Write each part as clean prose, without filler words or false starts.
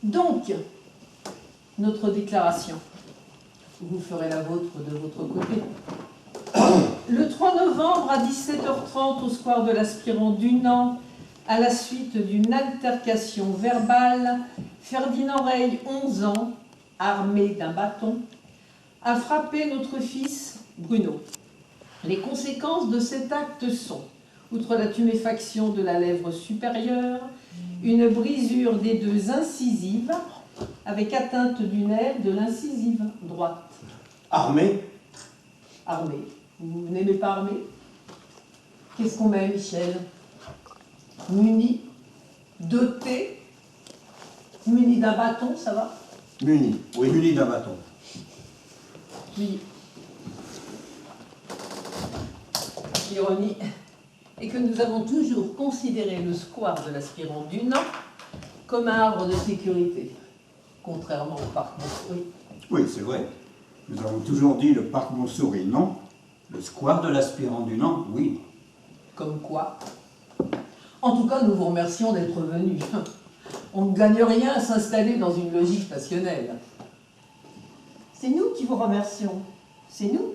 Donc, notre déclaration. Vous ferez la vôtre de votre côté. Le 3 novembre à 17h30 au square de l'Aspirant d'Hunan, à la suite d'une altercation verbale, Ferdinand Reille, 11 ans, armé d'un bâton, a frappé notre fils Bruno. Les conséquences de cet acte sont, outre la tuméfaction de la lèvre supérieure, une brisure des deux incisives avec atteinte du nerf de l'incisive droite. Armé? Armé. Vous n'aimez pas armé? Qu'est-ce qu'on met, Michel? Muni, doté, muni d'un bâton, ça va? Muni, oui, muni d'un bâton. Oui. L'ironie est que nous avons toujours considéré le square de l'Aspirant d'Hunan comme un arbre de sécurité, contrairement au parc Montsouris. Oui, c'est vrai. Nous avons toujours dit le parc Montsouris, non. Le square de l'Aspirant d'Hunan, oui. Comme quoi? En tout cas, nous vous remercions d'être venus. On ne gagne rien à s'installer dans une logique passionnelle. C'est nous qui vous remercions. C'est nous.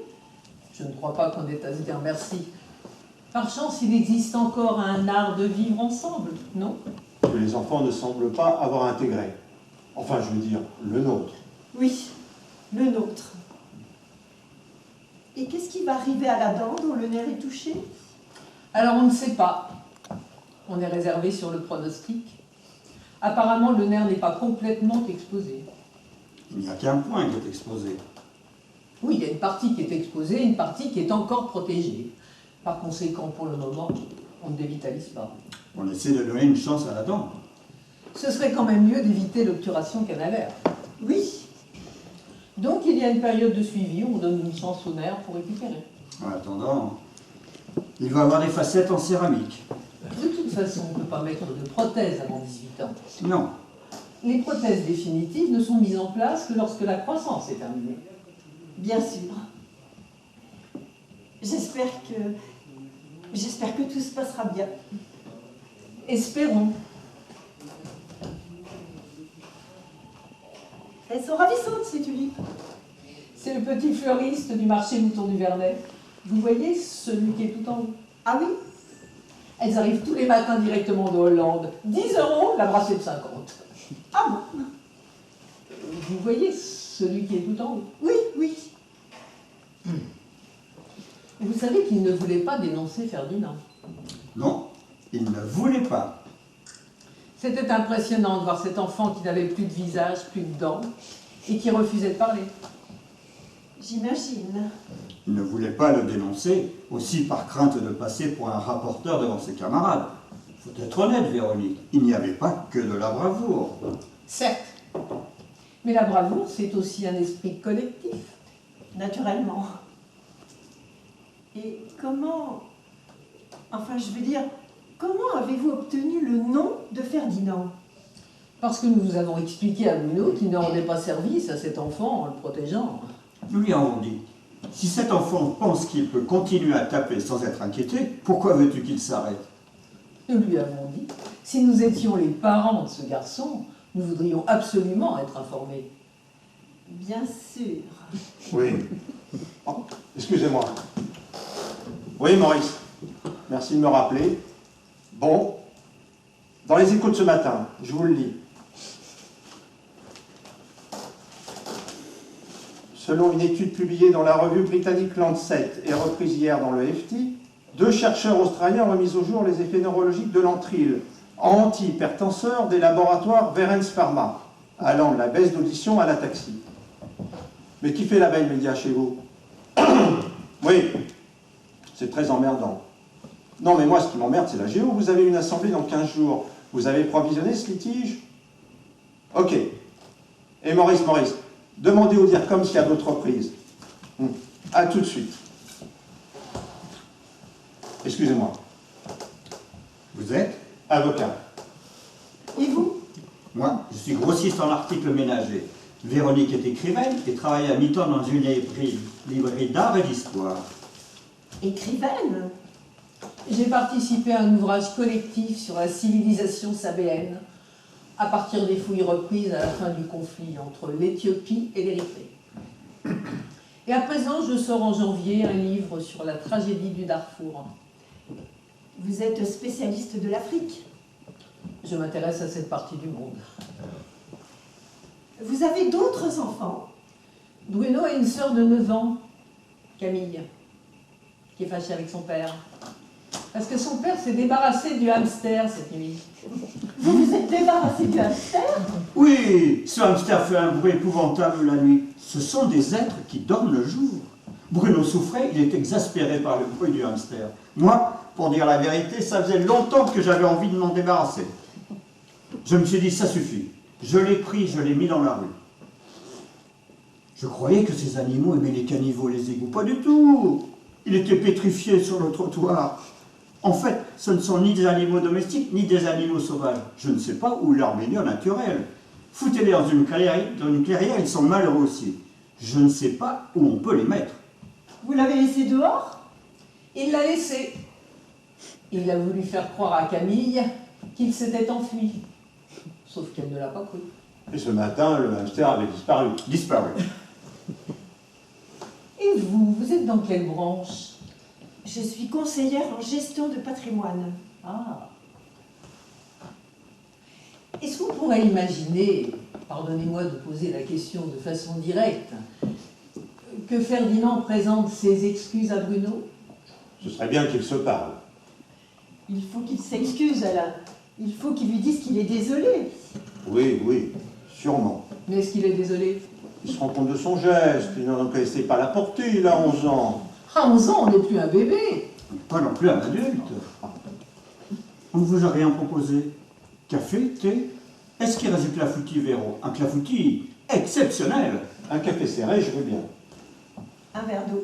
Je ne crois pas qu'on ait à se dire merci. Par chance, il existe encore un art de vivre ensemble, non? Que les enfants ne semblent pas avoir intégré. Enfin, je veux dire, le nôtre. Oui, le nôtre. Et qu'est-ce qui va arriver à la dent dont le nerf est touché? Alors, on ne sait pas. On est réservé sur le pronostic. Apparemment, le nerf n'est pas complètement exposé. Il n'y a qu'un point qui est exposé. Oui, il y a une partie qui est exposée, une partie qui est encore protégée. Par conséquent, pour le moment, on ne dévitalise pas. On essaie de donner une chance à la dent. Ce serait quand même mieux d'éviter l'obturation canalaire. Oui. Donc, il y a une période de suivi où on donne une chance au nerf pour récupérer. En attendant, il va avoir des facettes en céramique. De toute façon, on ne peut pas mettre de prothèse avant 18 ans. Non. Les prothèses définitives ne sont mises en place que lorsque la croissance est terminée. Bien sûr. J'espère que tout se passera bien. Espérons. Elles sont ravissantes, ces tulipes. C'est le petit fleuriste du marché Mouton du Vernet. Vous voyez celui qui est tout en haut? Ah oui? Elles arrivent tous les matins directement de Hollande. 10 € la brassée de 50. Ah bon? Vous voyez celui qui est tout en haut? Oui, oui. Vous savez qu'il ne voulait pas dénoncer Ferdinand. Non, il ne voulait pas. C'était impressionnant de voir cet enfant qui n'avait plus de visage, plus de dents, et qui refusait de parler. J'imagine. Il ne voulait pas le dénoncer, aussi par crainte de passer pour un rapporteur devant ses camarades. Il faut être honnête, Véronique, il n'y avait pas que de la bravoure. Certes, mais la bravoure, c'est aussi un esprit collectif. Naturellement. Et comment... Enfin, je veux dire, comment avez-vous obtenu le nom de Ferdinand? Parce que nous vous avons expliqué à Bruno qu'il ne rendait pas service à cet enfant en le protégeant. Nous lui avons dit, si cet enfant pense qu'il peut continuer à taper sans être inquiété, pourquoi veux-tu qu'il s'arrête? Nous lui avons dit, si nous étions les parents de ce garçon, nous voudrions absolument être informés. Bien sûr. Oui. Oh, excusez-moi. Oui, Maurice. Merci de me rappeler. Bon. Dans les Échos de ce matin, je vous le lis. Selon une étude publiée dans la revue britannique Lancet et reprise hier dans le FT, 2 chercheurs australiens ont mis au jour les effets neurologiques de l'antril, antihypertenseur des laboratoires Verens Pharma, allant de la baisse d'audition à l'ataxie. Mais qui fait la veille média chez vous? Oui, c'est très emmerdant. Non, mais moi, ce qui m'emmerde, c'est la géo. Vous avez une assemblée dans 15 jours. Vous avez provisionné ce litige? Ok. Et Maurice, demandez au DIRCOM s'il y a d'autres reprises. À tout de suite. Excusez-moi. Vous êtes? Avocat. Et vous? Moi, je suis grossiste en articles ménagers. Véronique est écrivaine et travaille à mi-temps dans une librairie d'art et d'histoire. Écrivaine? J'ai participé à un ouvrage collectif sur la civilisation sabéenne. à partir des fouilles reprises à la fin du conflit entre l'Éthiopie et l'Érythrée. Et à présent, je sors en janvier un livre sur la tragédie du Darfour. Vous êtes spécialiste de l'Afrique. Je m'intéresse à cette partie du monde. Vous avez d'autres enfants? Bruno a une sœur de 9 ans, Camille, qui est fâchée avec son père. Parce que son père s'est débarrassé du hamster cette nuit. Vous vous êtes débarrassé du hamster? Oui, ce hamster fait un bruit épouvantable la nuit. Ce sont des êtres qui dorment le jour. Bruno souffrait, il est exaspéré par le bruit du hamster. Moi, pour dire la vérité, ça faisait longtemps que j'avais envie de m'en débarrasser. Je me suis dit, ça suffit. Je l'ai pris, je l'ai mis dans la rue. Je croyais que ces animaux aimaient les caniveaux, les égouts. Pas du tout. Il était pétrifié sur le trottoir. En fait, ce ne sont ni des animaux domestiques, ni des animaux sauvages. Je ne sais pas où est leur milieu naturel. Foutez-les dans une clairière, ils sont malheureux aussi. Je ne sais pas où on peut les mettre. Vous l'avez laissé dehors? Il l'a laissé. Il a voulu faire croire à Camille qu'il s'était enfui. Sauf qu'elle ne l'a pas cru. Et ce matin, le hamster avait disparu. Disparu. Et vous, vous êtes dans quelle branche? Je suis conseillère en gestion de patrimoine. Ah. Est-ce qu'on pourrait imaginer, pardonnez-moi de poser la question de façon directe, que Ferdinand présente ses excuses à Bruno? Ce serait bien qu'il se parle. Il faut qu'il s'excuse, Alain. Il faut qu'il lui dise qu'il est désolé. Oui, oui, sûrement. Mais est-ce qu'il est désolé? Il se rend compte de son geste, il n'en connaissait pas la portée, il a 11 ans. À 11 ans, on n'est plus un bébé. Pas non plus un adulte. On ne vous a rien proposé. Café, thé? Est-ce qu'il reste du clafoutis, Véro? Un clafoutis exceptionnel. Un café serré, je veux bien. Un verre d'eau.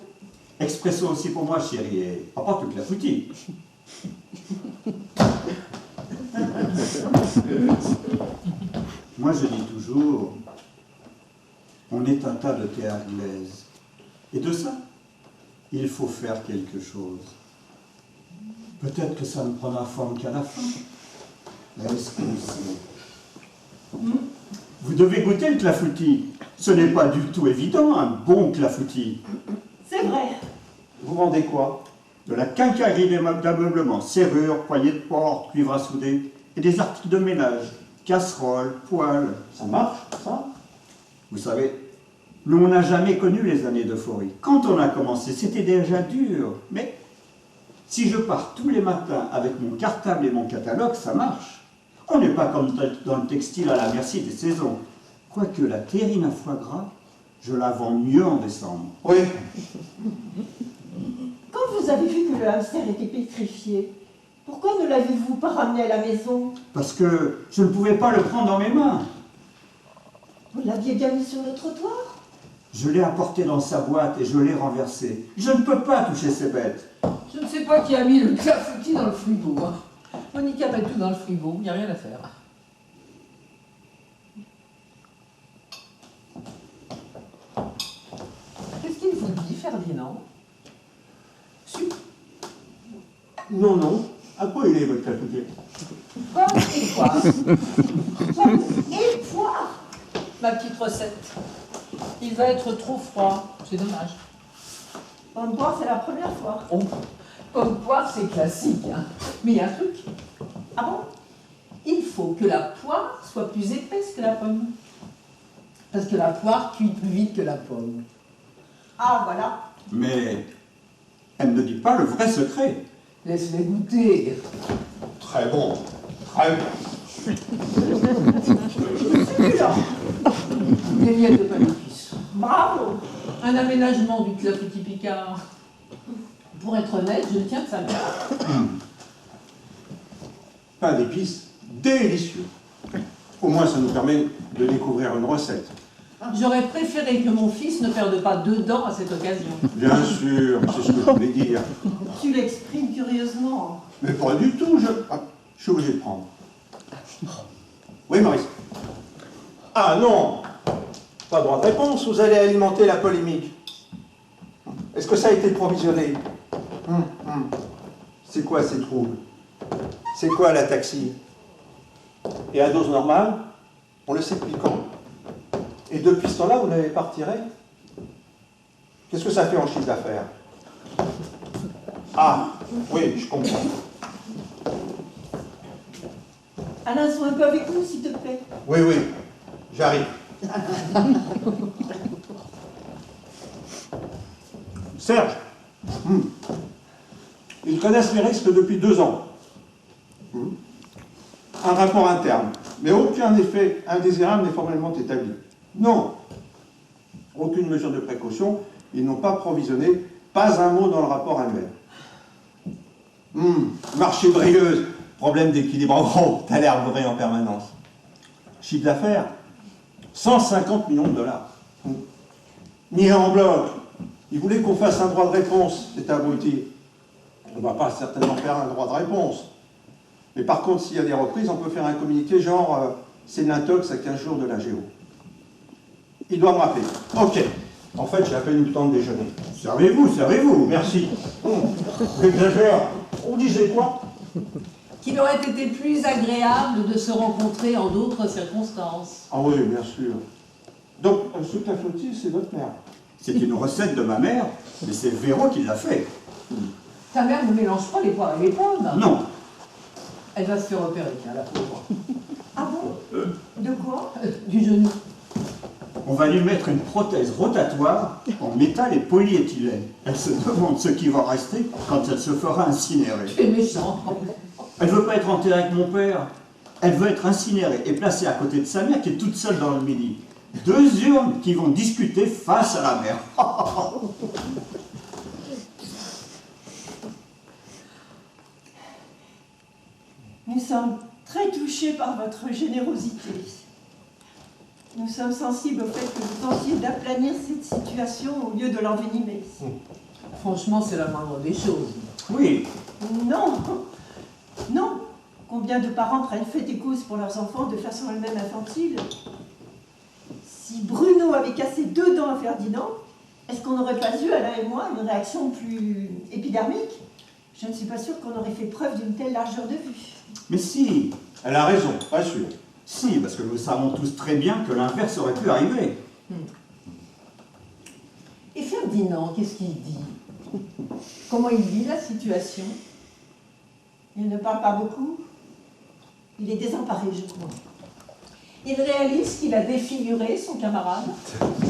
Expresso aussi pour moi, chérie, et pas le clafoutis. Moi, je dis toujours, on est un tas de terre anglaise. Et de ça, il faut faire quelque chose. Peut-être que ça ne prendra forme qu'à la fin. Mais est-ce qu'on sait? Vous devez goûter le clafoutis. Ce n'est pas du tout évident, un bon clafoutis. C'est vrai. Vous vendez quoi? De la quincaillerie d'ameublement, serrures, poignées de porte, cuivre à souder, et des articles de ménage, casseroles, poêles. Ça marche, ça? Vous savez, nous, on n'a jamais connu les années d'euphorie. Quand on a commencé, c'était déjà dur. Mais si je pars tous les matins avec mon cartable et mon catalogue, ça marche. On n'est pas comme dans le textile à la merci des saisons. Quoique la terrine à foie gras, je la vends mieux en décembre. Oui. Quand vous avez vu que le hamster était pétrifié, pourquoi ne l'avez-vous pas ramené à la maison? Parce que je ne pouvais pas le prendre dans mes mains. Vous l'aviez bien mis sur le trottoir? Je l'ai apporté dans sa boîte et je l'ai renversé. Je ne peux pas toucher ces bêtes. Je ne sais pas qui a mis le clafoutis dans le frigo. Hein. Monica met tout dans le frigo, il n'y a rien à faire. Qu'est-ce qu'il vous dit, Ferdinand? Non, non. À quoi il est, votre clafoutis? Pomme et poire. Pomme et poire. Ma petite recette. Il va être trop froid. C'est dommage. Pomme poire, c'est la première fois. Oh, pomme poire, c'est classique. Hein. Mais il y a un truc. Ah bon? Il faut que la poire soit plus épaisse que la pomme. Parce que la poire cuit plus vite que la pomme. Ah, voilà. Mais elle ne dit pas le vrai secret. Laisse-les goûter. Très bon. Très bon. Succulent. Des miettes de pain d'épices. Bravo. Un aménagement du clafoutis picard. Pour être honnête, je tiens que ça mère. Pain d'épices délicieux. Au moins, ça nous permet de découvrir une recette. J'aurais préféré que mon fils ne perde pas 2 dents à cette occasion. Bien sûr, c'est ce que je voulais dire. Tu l'exprimes curieusement. Mais pas du tout, je suis obligé de prendre. Oui, Maurice. Ah non! Pas droit de réponse, vous allez alimenter la polémique. Est-ce que ça a été provisionné? C'est quoi ces troubles? C'est quoi la taxi? Et à dose normale, on le sait depuis quand. Et depuis ce temps-là, vous n'avez pas retiré? Qu'est-ce que ça fait en chiffre d'affaires? Ah, oui, je comprends. Alain, sois un peu avec nous, s'il te plaît. Oui, oui, j'arrive. Serge, ils connaissent les risques depuis 2 ans. Un rapport interne, mais aucun effet indésirable n'est formellement établi. Non, aucune mesure de précaution, ils n'ont pas provisionné, pas un mot dans le rapport annuel. Marché brilleuse, problème d'équilibre en gros, t'as l'air bourré en permanence. Chiffre d'affaires, 150 millions de dollars. Ni en bloc. Ils voulaient qu'on fasse un droit de réponse, cet abruti. On ne va pas certainement faire un droit de réponse. Mais par contre, s'il y a des reprises, on peut faire un communiqué genre c'est l'intox à 15 jours de la géo. Il doit me rappeler. Ok. En fait, j'ai à peine eu le temps de déjeuner. Servez-vous, servez-vous. Merci. J'exagère. On disait quoi? Qu'il aurait été plus agréable de se rencontrer en d'autres circonstances. Ah oui, bien sûr. Donc, ce clafoutis, c'est votre mère. C'est une recette de ma mère, mais c'est Véro qui l'a fait. Ta mère ne mélange pas les poires et les pommes. Non, Elle va se faire opérer, tiens, la pauvre. Ah bon? De quoi? Du genou. on va lui mettre une prothèse rotatoire en métal et polyéthylène. Elle se demande ce qui va rester quand elle se fera incinérer. Tu es méchant. Elle veut pas être enterrée avec mon père. Elle veut être incinérée et placée à côté de sa mère qui est toute seule dans le Midi. 2 urnes qui vont discuter face à la mer. Nous sommes très touchés par votre générosité. Nous sommes sensibles au fait que vous tentiez d'aplanir cette situation au lieu de l'envenimer. Franchement, c'est la moindre des choses. Oui, Non, non. Combien de parents prennent fait et cause pour leurs enfants de façon elle-même infantile? Si Bruno avait cassé 2 dents à Ferdinand, est-ce qu'on n'aurait pas eu, Alain et moi, une réaction plus épidermique? Je ne suis pas sûre qu'on aurait fait preuve d'une telle largeur de vue. mais si. Elle a raison, pas sûr. Si, parce que nous savons tous très bien que l'inverse aurait pu arriver. Et Ferdinand, qu'est-ce qu'il dit? Comment il vit la situation? Il ne parle pas beaucoup. Il est désemparé, je crois. Il réalise qu'il a défiguré son camarade?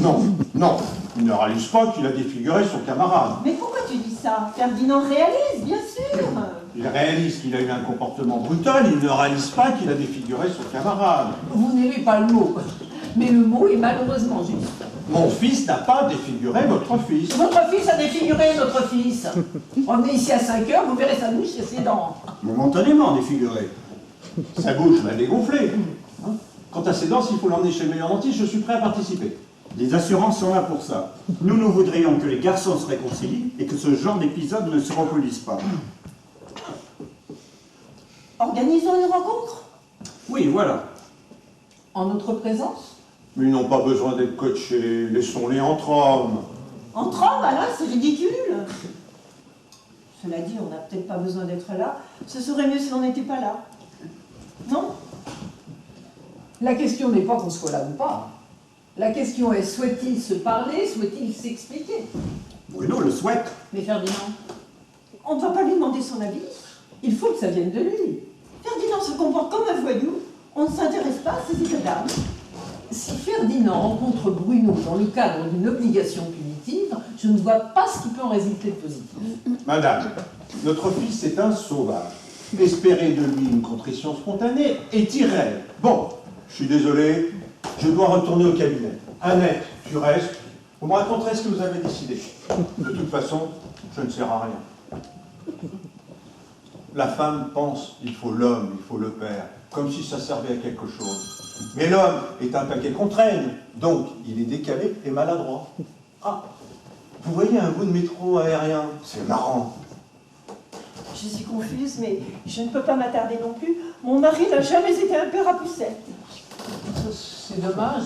Non, non, il ne réalise pas qu'il a défiguré son camarade. Mais pourquoi tu dis ça? Ferdinand réalise, bien sûr. Il réalise qu'il a eu un comportement brutal, il ne réalise pas qu'il a défiguré son camarade. Vous n'aimez pas le mot, mais le mot est malheureusement juste. Mon fils n'a pas défiguré votre fils. Votre fils a défiguré notre fils. Revenez ici à 5 heures, vous verrez sa bouche et ses dents. Momentanément défiguré. Sa bouche va dégonfler. Quant à ses dents, s'il faut l'emmener chez le meilleur dentiste, je suis prêt à participer. Les assurances sont là pour ça. Nous voudrions que les garçons se réconcilient et que ce genre d'épisode ne se reproduise pas. Organisons une rencontre. Oui, voilà. En notre présence? Mais ils n'ont pas besoin d'être coachés, laissons-les entre hommes. Entre hommes, Alain, c'est ridicule. Cela dit, on n'a peut-être pas besoin d'être là. Ce serait mieux si on n'était pas là. Non? La question n'est pas qu'on soit là ou pas. La question est, souhaite-t-il se parler, souhaite-t-il s'expliquer? Bruno le souhaite. Mais Ferdinand, On ne va pas lui demander son avis. il faut que ça vienne de lui. Ferdinand se comporte comme un voyou. On ne s'intéresse pas à ses états d'âme. Si Ferdinand rencontre Bruno dans le cadre d'une obligation punitive, je ne vois pas ce qui peut en résulter de positif. Madame, notre fils est un sauvage. Espérer de lui une contrition spontanée est irréel. Bon, je suis désolé, je dois retourner au cabinet. Annette, tu restes. Vous me raconterez ce que vous avez décidé. De toute façon, je ne sers à rien. La femme pense qu'il faut l'homme, il faut le père, comme si ça servait à quelque chose. Mais l'homme est un paquet qu'on traîne, donc il est décalé et maladroit. Ah, vous voyez un bout de métro aérien, c'est marrant. Je suis confuse, mais je ne peux pas m'attarder non plus. Mon mari n'a jamais été un père à poussette. C'est dommage.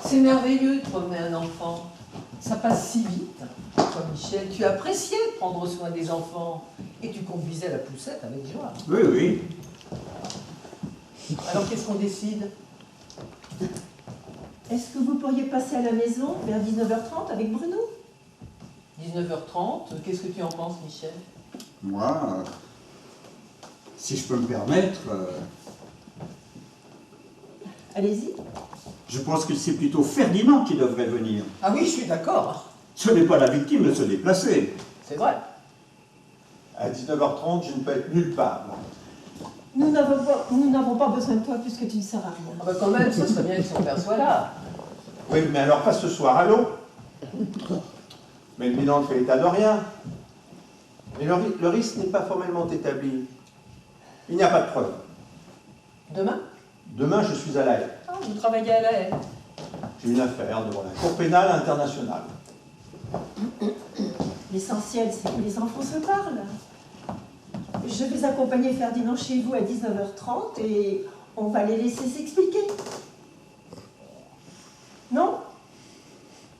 C'est merveilleux de promener un enfant. Ça passe si vite. Toi, Michel, tu appréciais prendre soin des enfants et tu conduisais la poussette avec joie. Oui, oui. Alors qu'est-ce qu'on décide? Est-ce que vous pourriez passer à la maison vers 19h30 avec Bruno? 19h30, qu'est-ce que tu en penses, Michel? Moi, si je peux me permettre, Allez-y. je pense que c'est plutôt Ferdinand qui devrait venir. Ah oui, je suis d'accord. Ce n'est pas la victime de se déplacer. C'est vrai. À 19h30, je ne peux être nulle part. Nous n'avons pas besoin de toi puisque tu ne sers à rien. Ah bah quand même, ce serait bien que son père soit là. Oui, mais alors pas ce soir, allô? Mais le bilan ne fait état de rien. Mais le risque n'est pas formellement établi. Il n'y a pas de preuve. Demain? Demain, je suis à La Haye. Ah, vous travaillez à La Haye. J'ai une affaire devant la Cour pénale internationale. L'essentiel, c'est que les enfants se parlent. Je vais accompagner Ferdinand chez vous à 19h30 et on va les laisser s'expliquer. Non?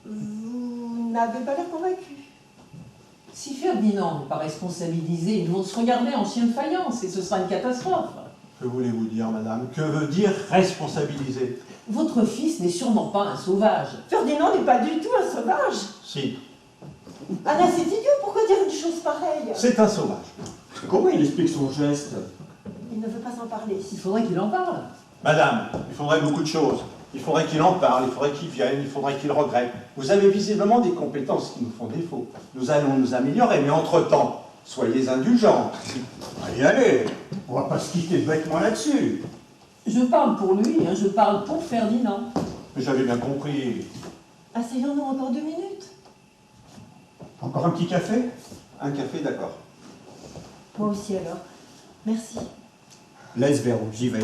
Vous n'avez pas l'air convaincu. Si Ferdinand n'est pas responsabilisé, ils vont se regarder en chien de faïence et ce sera une catastrophe. Que voulez-vous dire, madame? Que veut dire responsabiliser? Votre fils n'est sûrement pas un sauvage. Ferdinand n'est pas du tout un sauvage. Si, Anna, c'est idiot, pourquoi dire une chose pareille? c'est un sauvage. Comment il explique son geste? Il ne veut pas en parler. Il faudrait qu'il en parle. Madame, il faudrait beaucoup de choses. Il faudrait qu'il en parle, il faudrait qu'il vienne, il faudrait qu'il regrette. Vous avez visiblement des compétences qui nous font défaut. Nous allons nous améliorer, mais entre-temps, soyez indulgents. Allez, allez, on va pas se quitter bêtement là-dessus. Je parle pour lui, hein, je parle pour Ferdinand. Mais j'avais bien compris. Asseyons-nous encore 2 minutes. Encore un petit café? Un café, d'accord. Moi aussi alors. Merci. Laisse Véro, j'y vais.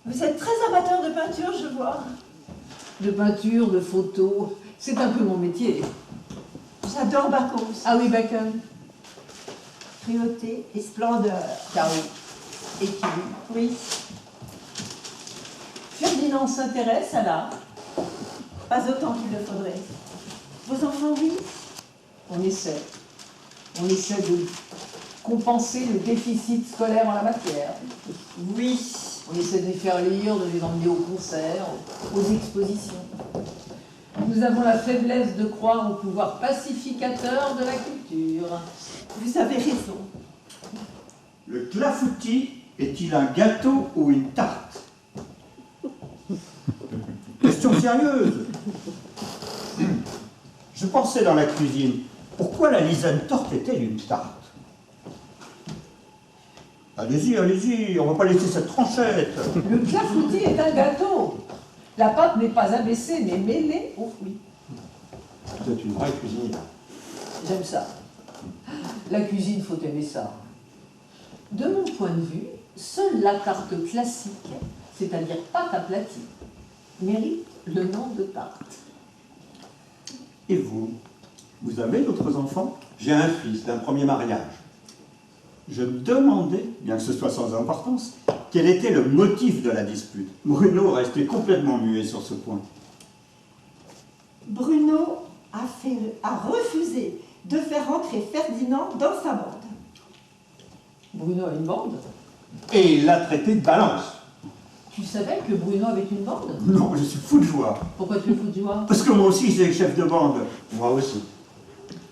Vous êtes très amateur de peinture, je vois. De peinture, de photos, c'est un peu mon métier. J'adore Bacchus. Ah oui, Bacon. Cruauté et splendeur. Chaos. Équilibre. Oui. Ferdinand s'intéresse à l'art. Pas autant qu'il le faudrait. Vos enfants, oui. On essaie. On essaie de compenser le déficit scolaire en la matière. Oui. On essaie de les faire lire, de les emmener aux concerts, aux expositions. Nous avons la faiblesse de croire au pouvoir pacificateur de la culture. Vous avez raison. Le clafoutis est-il un gâteau ou une tarte? Question sérieuse. Je pensais dans la cuisine, pourquoi la Lisane torte est-elle une tarte? Allez-y, allez-y, on va pas laisser cette tranchette. Le clafoutis est un gâteau. La pâte n'est pas abaissée, mais mêlée aux fruits. Vous êtes une vraie cuisinière. J'aime ça. La cuisine, faut aimer ça. De mon point de vue, seule la tarte classique, c'est-à-dire pâte aplatie, mérite le nom de tarte. Et vous? Vous avez d'autres enfants? J'ai un fils d'un premier mariage. Je me demandais, bien que ce soit sans importance, quel était le motif de la dispute. Bruno restait complètement muet sur ce point. Bruno a refusé de faire entrer Ferdinand dans sa bande. Bruno a une bande. Et il l'a traité de balance. Tu savais que Bruno avait une bande? Non, je suis fou de joie. Pourquoi tu le fous de joie? Parce que moi aussi, j'ai chef de bande. Moi aussi.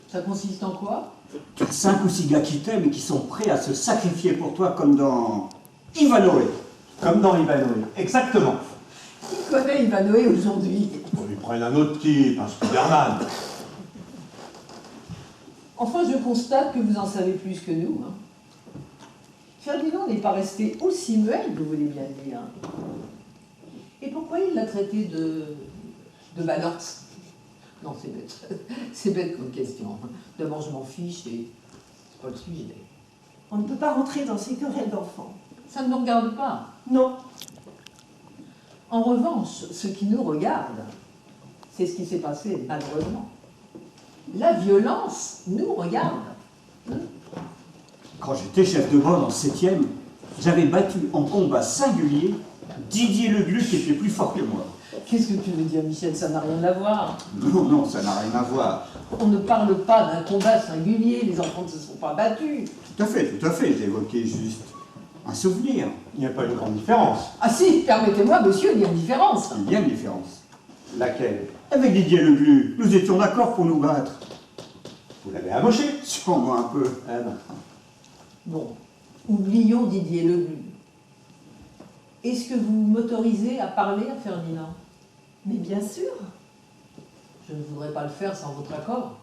Ça consiste en quoi? Tu as 5 ou 6 gars qui t'aiment et qui sont prêts à se sacrifier pour toi comme dans Ivanhoe. Comme dans Ivanhoe. Exactement. Qui connaît Ivanhoe aujourd'hui? On lui prenne un autre type, un Spiderman. Enfin, je constate que vous en savez plus que nous. Hein. Ferdinand n'est pas resté aussi muet, vous voulez bien dire. Et pourquoi il l'a traité de balance? Non, c'est bête. C'est bête comme question. D'abord, je m'en fiche et c'est pas le sujet. On ne peut pas rentrer dans ces querelles d'enfants. Ça ne nous regarde pas. Non. En revanche, ce qui nous regarde, c'est ce qui s'est passé, malheureusement. La violence nous regarde. Quand j'étais chef de bande en 7e, j'avais battu en combat singulier Didier Leglu qui était plus fort que moi. Qu'est-ce que tu veux dire, Michel? Ça n'a rien à voir. Non, non, ça n'a rien à voir. On ne parle pas d'un combat singulier, les enfants ne se sont pas battus. Tout à fait, j'évoquais juste un souvenir. Il n'y a pas une grande différence. Ah si, permettez-moi, monsieur, il y a une différence. Il y a une différence. Laquelle? Avec Didier Leglu, nous étions d'accord pour nous battre. Vous l'avez amoché? Sûrement un peu. Ah non. Bon, oublions Didier Leglu. Est-ce que vous m'autorisez à parler à Ferdinand? Mais bien sûr, Je ne voudrais pas le faire sans votre accord.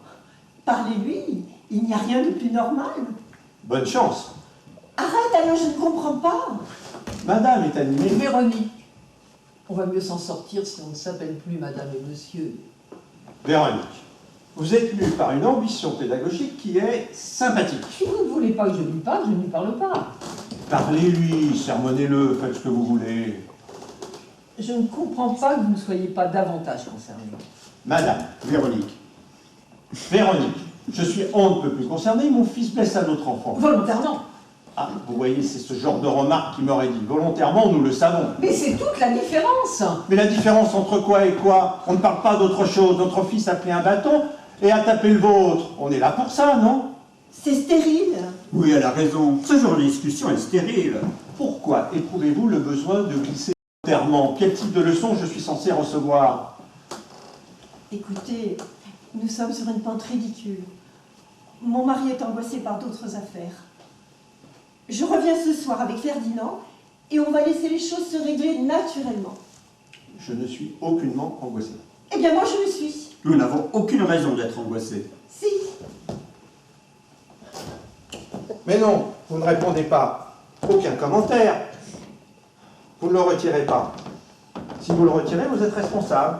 parlez-lui, il n'y a rien de plus normal. Bonne chance. Arrête alors, je ne comprends pas. Madame est animée. Véronique, on va mieux s'en sortir si on ne s'appelle plus madame et monsieur. Véronique, vous êtes mue par une ambition pédagogique qui est sympathique. Si vous ne voulez pas que je lui parle, je ne lui parle pas. Parlez-lui, sermonnez-le, faites ce que vous voulez. Je ne comprends pas que vous ne soyez pas davantage concerné. Madame, Véronique. Véronique, je suis on ne peut plus concerné, mon fils blesse un autre enfant. Volontairement. Ah, vous voyez, c'est ce genre de remarque qui m'aurait dit. Volontairement, nous le savons. Mais c'est toute la différence. Mais la différence entre quoi et quoi? On ne parle pas d'autre chose. Notre fils a pris un bâton et a tapé le vôtre. On est là pour ça, non? C'est stérile. Oui, elle a raison. Ce genre de discussion est stérile. Pourquoi éprouvez-vous le besoin de glisser volontairement? Quel type de leçon je suis censé recevoir? Écoutez, nous sommes sur une pente ridicule. Mon mari est angoissé par d'autres affaires. Je reviens ce soir avec Ferdinand et on va laisser les choses se régler naturellement. Je ne suis aucunement angoissé. Eh bien moi je le suis. Nous n'avons aucune raison d'être angoissés. Si. Mais non, vous ne répondez pas. Aucun commentaire. Vous ne le retirez pas. Si vous le retirez, vous êtes responsable.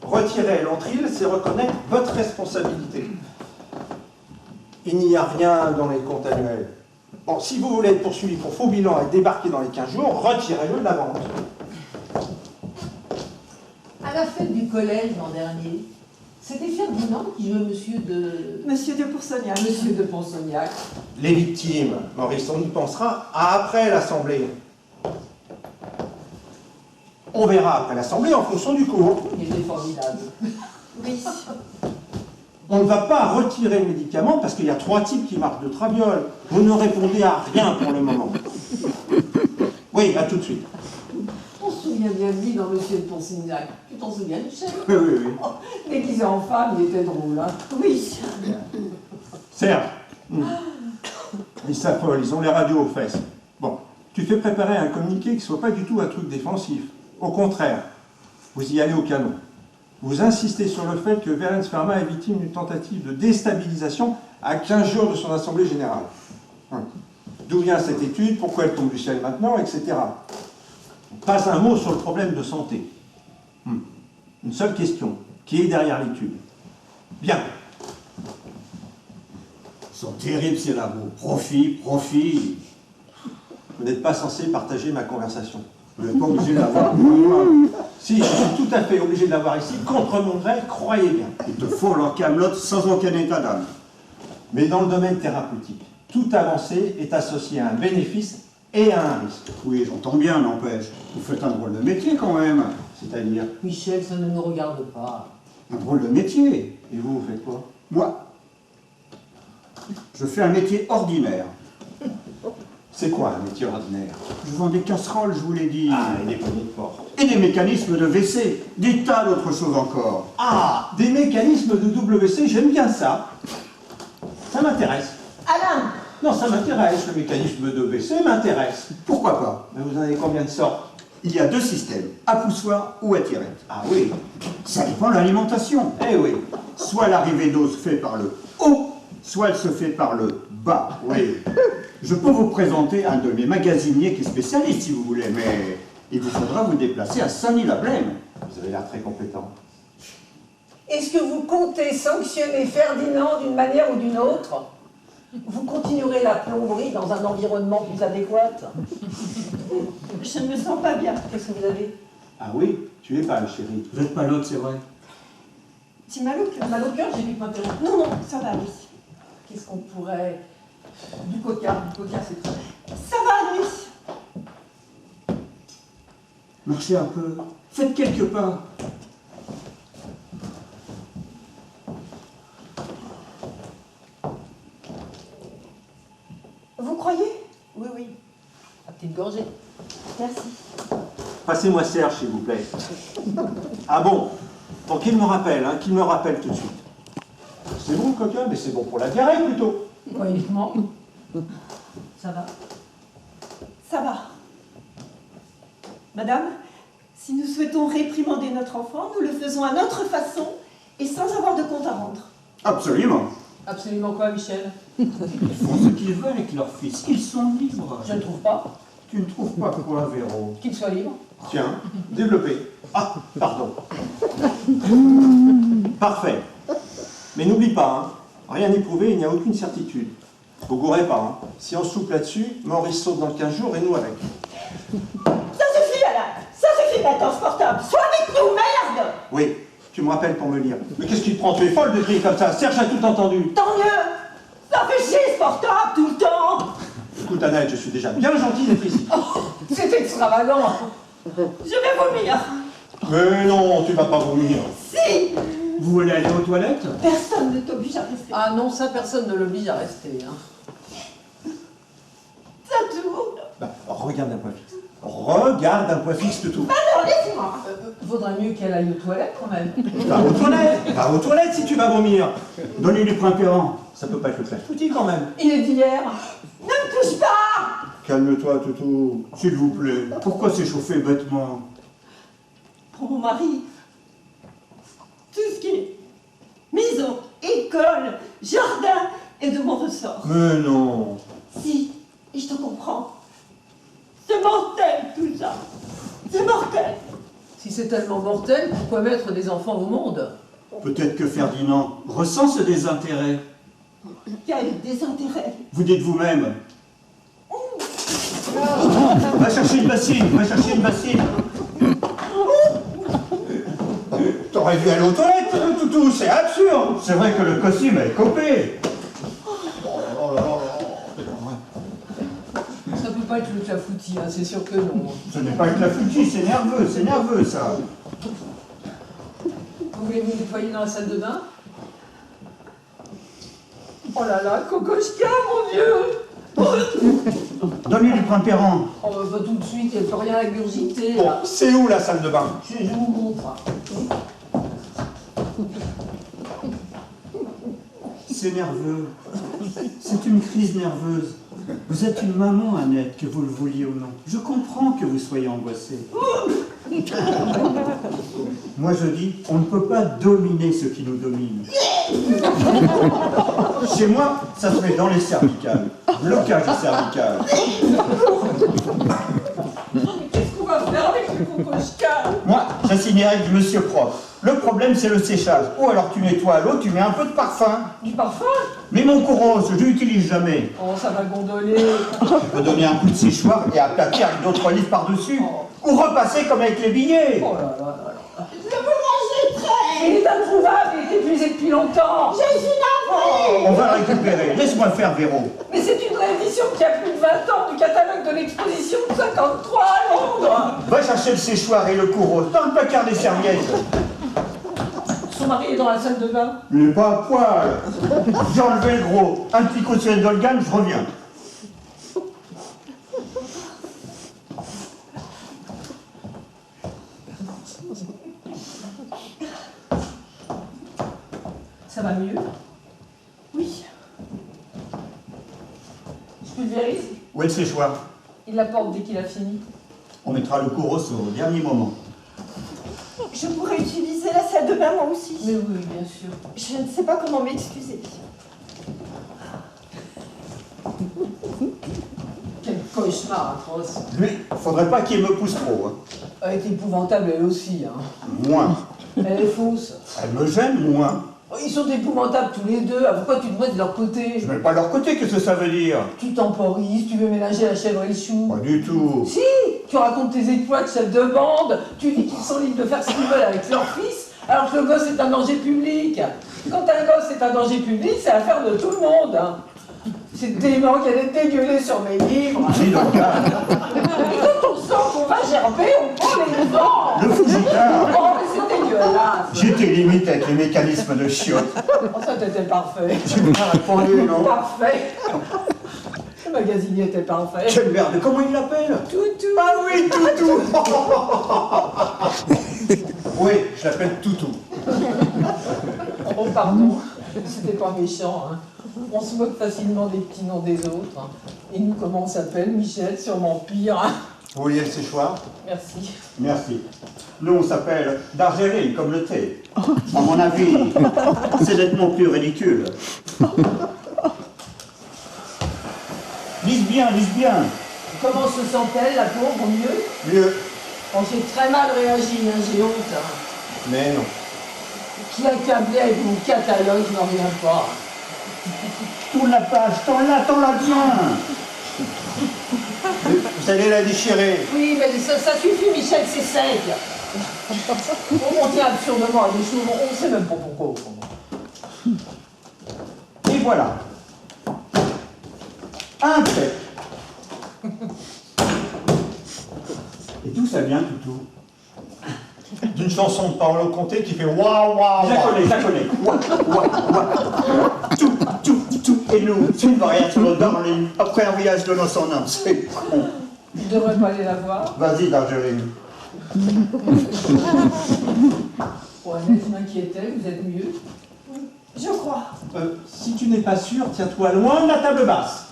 Retirer l'entrille, c'est reconnaître votre responsabilité. Il n'y a rien dans les comptes annuels. Bon, si vous voulez être poursuivi pour faux bilan et débarquer dans les 15 jours, retirez-le de la vente. À la fête du collège l'an dernier, c'était Ferdinand qui jouait Monsieur Monsieur de Poursognac. Monsieur de Ponsognac. Les victimes, Maurice, on y pensera après l'Assemblée. On verra après l'Assemblée en fonction du cours. Il était formidable. Oui. On ne va pas retirer le médicament parce qu'il y a 3 types qui marquent de traviole. Vous ne répondez à rien pour le moment. Oui, à tout de suite. On se souvient bien de lui dans Monsieur de Ponsognac. Tu t'en souviens, Michel? Oui, oui, oui. Oh, déguisé en femme, il était drôle, hein. Oui. Serge. Ils s'affolent, ils ont les radios aux fesses. Bon, tu fais préparer un communiqué qui ne soit pas du tout un truc défensif. Au contraire, vous y allez au canon. Vous insistez sur le fait que Verens Pharma est victime d'une tentative de déstabilisation à 15 jours de son assemblée générale. D'où vient cette étude? Pourquoi elle tombe du ciel maintenant? Etc. Pas un mot sur le problème de santé. Une seule question. Qui est derrière l'étude? Bien. Ils sont terribles ces labos. Profit, profit. Vous n'êtes pas censé partager ma conversation. Vous n'êtes pas obligé d'avoir. Si, je suis tout à fait obligé de l'avoir ici, contre mon gré, croyez bien. Ils te font leur camelote sans aucun état d'âme. Mais dans le domaine thérapeutique, toute avancée est associée à un bénéfice et à un risque. Oui, j'entends bien, n'empêche. Vous faites un drôle de métier quand même. C'est-à-dire, Michel, ça ne nous regarde pas. Un drôle de métier. et vous, vous faites quoi? Moi, je fais un métier ordinaire. C'est quoi un métier ordinaire? Je vends des casseroles, je vous l'ai dit. Ah, et des poignées de porte. Et des mécanismes de WC. Des tas d'autres choses encore. Ah, des mécanismes de WC, j'aime bien ça. Ça m'intéresse. Alain. Non, ça m'intéresse, le mécanisme de WC m'intéresse. Pourquoi pas? Mais vous en avez combien de sortes? Il y a 2 systèmes, à poussoir ou à tirette. Ah oui, Ça dépend de l'alimentation. eh oui, Soit l'arrivée d'eau se fait par le haut, soit elle se fait par le bas. oui. Je peux vous présenter un de mes magasiniers qui est spécialiste si vous voulez, mais il vous faudra vous déplacer à Saint-Denis-la-Plaine. Vous avez l'air très compétent. Est-ce que vous comptez sanctionner Ferdinand d'une manière ou d'une autre? Vous continuerez la plomberie dans un environnement plus adéquat? Je ne me sens pas bien. Qu'est-ce que vous avez? Ah oui, tu es pâle, chérie. Vous êtes pas l'autre, c'est vrai. Tu m'as le cœur. Mal au cœur, j'ai dû m'interrompre. Non, non, ça va, oui. Qu'est-ce qu'on pourrait Du coca c'est très bien. Ça va, lui? Marchez un peu. Faites quelques pas. Vous croyez? Oui, oui. À petite gorgée. Merci. Passez-moi Serge, s'il vous plaît. Ah bon? Bon, qu'il me rappelle, hein, qu'il me rappelle tout de suite. C'est bon le coca, mais c'est bon pour la diarrhée plutôt. Uniquement. Ça va. Ça va. Madame, si nous souhaitons réprimander notre enfant, nous le faisons à notre façon et sans avoir de compte à rendre. Absolument. Absolument quoi, Michel? Ils font ce qu'ils veulent avec leur fils. Ils sont libres. Je ne trouve pas. Tu ne trouves pas quoi, Véro? Qu'il soit libre. Tiens, développé. Ah, pardon. Parfait. Mais n'oublie pas, hein, rien n'est prouvé, il n'y a aucune certitude. Vous gourrez pas, hein. Si on souple là-dessus, Maurice saute dans 15 jours et nous avec. Ça suffit, Alain. Ça suffit maintenant, ce portable. Sois avec nous, merde. Oui, tu me rappelles pour me lire. Mais qu'est-ce qui te prend? Tu es folle de crier comme ça. Serge a tout entendu. Tant mieux. Ça fait chier, ce portable, tout le temps. Écoute, Annette, je suis déjà bien gentil d'être ici. C'est extravagant. Je vais vomir. Mais non, tu vas pas vomir. Si. Vous voulez aller aux toilettes? Personne ne t'oblige à rester. Ah non, ça, personne ne l'oblige à rester. Hein. Ça tourne. Bah, regarde un point fixe. Regarde un point fixe de tout. Alors, laisse-moi. Vaudrait mieux qu'elle aille aux toilettes quand même. Va aux toilettes. Va aux toilettes si tu vas vomir. Donnez-lui Printemps. Ça peut pas être le clair foutis quand même. Il est d'hier. Ne me touche pas. Calme-toi, Toutou. S'il vous plaît, pourquoi s'échauffer bêtement? Pour mon mari, tout ce qui est maison, école, jardin est de mon ressort. Mais non. Si, et je te comprends. C'est mortel tout ça. C'est mortel. Si c'est tellement mortel, pourquoi mettre des enfants au monde? Peut-être que Ferdinand ressent ce désintérêt. Quel désintérêt. Vous dites vous-même. Va chercher une bassine, va chercher une bassine. T'aurais dû aller aux toilettes, Toutou, c'est absurde. C'est vrai que le costume est copé. Ça peut pas être le clafoutis, hein, c'est sûr que non. Ce n'est pas que la foutie, c'est nerveux ça. Vous voulez vous nettoyer dans la salle de bain? Oh là là, Kokoschka, mon Dieu! Donne-lui du Printemps. Oh, bah, pas tout de suite, il n'y a plus rien à gurgiter, Bon, là. c'est où la salle de bain? Je vous montre. C'est nerveux. C'est une crise nerveuse. Vous êtes une maman, Annette, que vous le vouliez ou non. Je comprends que vous soyez angoissée. Moi, je dis, on ne peut pas dominer ce qui nous domine. Chez moi, ça se met dans les cervicales. Blocage cervical. Qu'est-ce qu'on va faire avec le Kokoschka? Moi, j'assignerais du monsieur propre. Le problème, c'est le séchage. Ou alors tu nettoies à l'eau, tu mets un peu de parfum. Du parfum? Mais mon coureuse, je l'utilise jamais. Oh, ça va gondoler. Tu peux donner un coup de séchoir et aplatir avec d'autres livres par-dessus. Ou repasser comme avec les billets. Oh là là là là. Je veux manger très. Il est introuvable, il est épuisé depuis longtemps. Je suis navrée. On va le récupérer. Laisse-moi faire, Véro. Mais c'est une réédition qui a plus de 20 ans du catalogue de l'exposition de 53 à Londres. Va chercher le séchoir et le coureuse dans le placard des serviettes. Son mari est dans la salle de bain. Il n'est pas à poil. J'ai enlevé le gros. Un petit coup de soleil d'Olgan, je reviens. Ça va mieux? Oui. Je pulvérise. Où est le séchoir? Il l'apporte dès qu'il a fini. On mettra le coureuse au dernier moment. Je pourrais utiliser la salle de bain moi aussi. Mais oui, bien sûr. Je ne sais pas comment m'excuser. Quel cauchemar atroce. Lui, faudrait pas qu'il me pousse trop. Hein. Elle est épouvantable elle aussi. Hein. Moins. Elle est fausse. Elle me gêne, moins. Oh, ils sont épouvantables tous les deux. Ah, pourquoi tu te mets de leur côté? Je mets pas leur côté, qu'est-ce que ça veut dire? Tu temporises, tu veux mélanger la chèvre et le chou. Pas du tout. Si, tu racontes tes exploits de chef de bande, tu dis qu'ils sont libres de faire ce qu'ils veulent avec leur fils, alors que le gosse est un danger public. Quand un gosse est un danger public, c'est l'affaire de tout le monde. Hein. C'est dément qu'elle ait dégueulé sur mes livres. Dis donc, Quand on sent qu'on va gerber, on prend les devants. le foujoutard. Oh, mais c'est dégueulasse. J'étais limite avec les mécanismes de chiottes. Oh, ça t'était parfait. Tu m'as répondu, non? Parfait. Le magasinier était parfait. Quelle merde, comment il l'appelle? Toutou. Ah oui, Toutou. Oui, je l'appelle Toutou. Oh, pardon. C'était pas méchant, hein. On se moque facilement des petits noms des autres. Hein. Et nous, comment on s'appelle? Michel, sûrement pire. Hein. Vous vouliez le séchoir? Merci. Merci. Nous, on s'appelle d'Argélie, comme le thé. À mon avis, c'est nettement plus ridicule. Lise bien, lise bien. Comment se sent-elle, la pauvre? Mieux? Mieux. Oh, j'ai très mal réagi, hein. J'ai honte. Hein. Mais non. Qui accablé avec mon catalogue, je n'en reviens pas. Tourne la page, tends-la bien. Vous allez la déchirer. Oui, mais ça suffit, Michel, c'est sec. On tient absurdement à des choses, on ne sait même pas pourquoi au fond. Et voilà. Un fait. Et d'où ça vient, Toutou? D'une chanson de Paolo Conte qui fait waouh waouh. Je la connais. Ouah, ouah, ouah. Tout. Et nous, c'est une variation de Darling, après un voyage de noces en Inde. C'est con. Je devrais pas aller la voir. Vas-y, Darjeeling. Bon, Annette, je m'inquiétais, vous êtes mieux. Je crois. Si tu n'es pas sûr, tiens-toi loin de la table basse.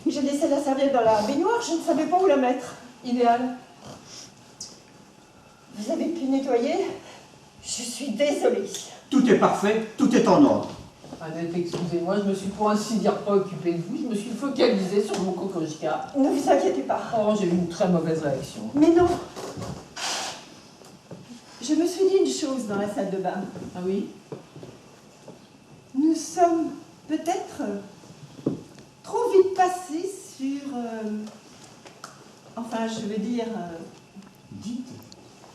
J'ai laissé la serviette dans la baignoire, je ne savais pas où la mettre. Idéal. Vous avez pu nettoyer? Je suis désolée. Tout est parfait, tout est en ordre. Annette, excusez-moi, je me suis pour ainsi dire pas occupée de vous, je me suis focalisée sur mon kokoschka. Ne vous inquiétez pas. Oh, j'ai eu une très mauvaise réaction. Mais non. Je me suis dit une chose dans la salle de bain. Ah oui? Nous sommes peut-être trop vite passés sur... enfin, je veux dire...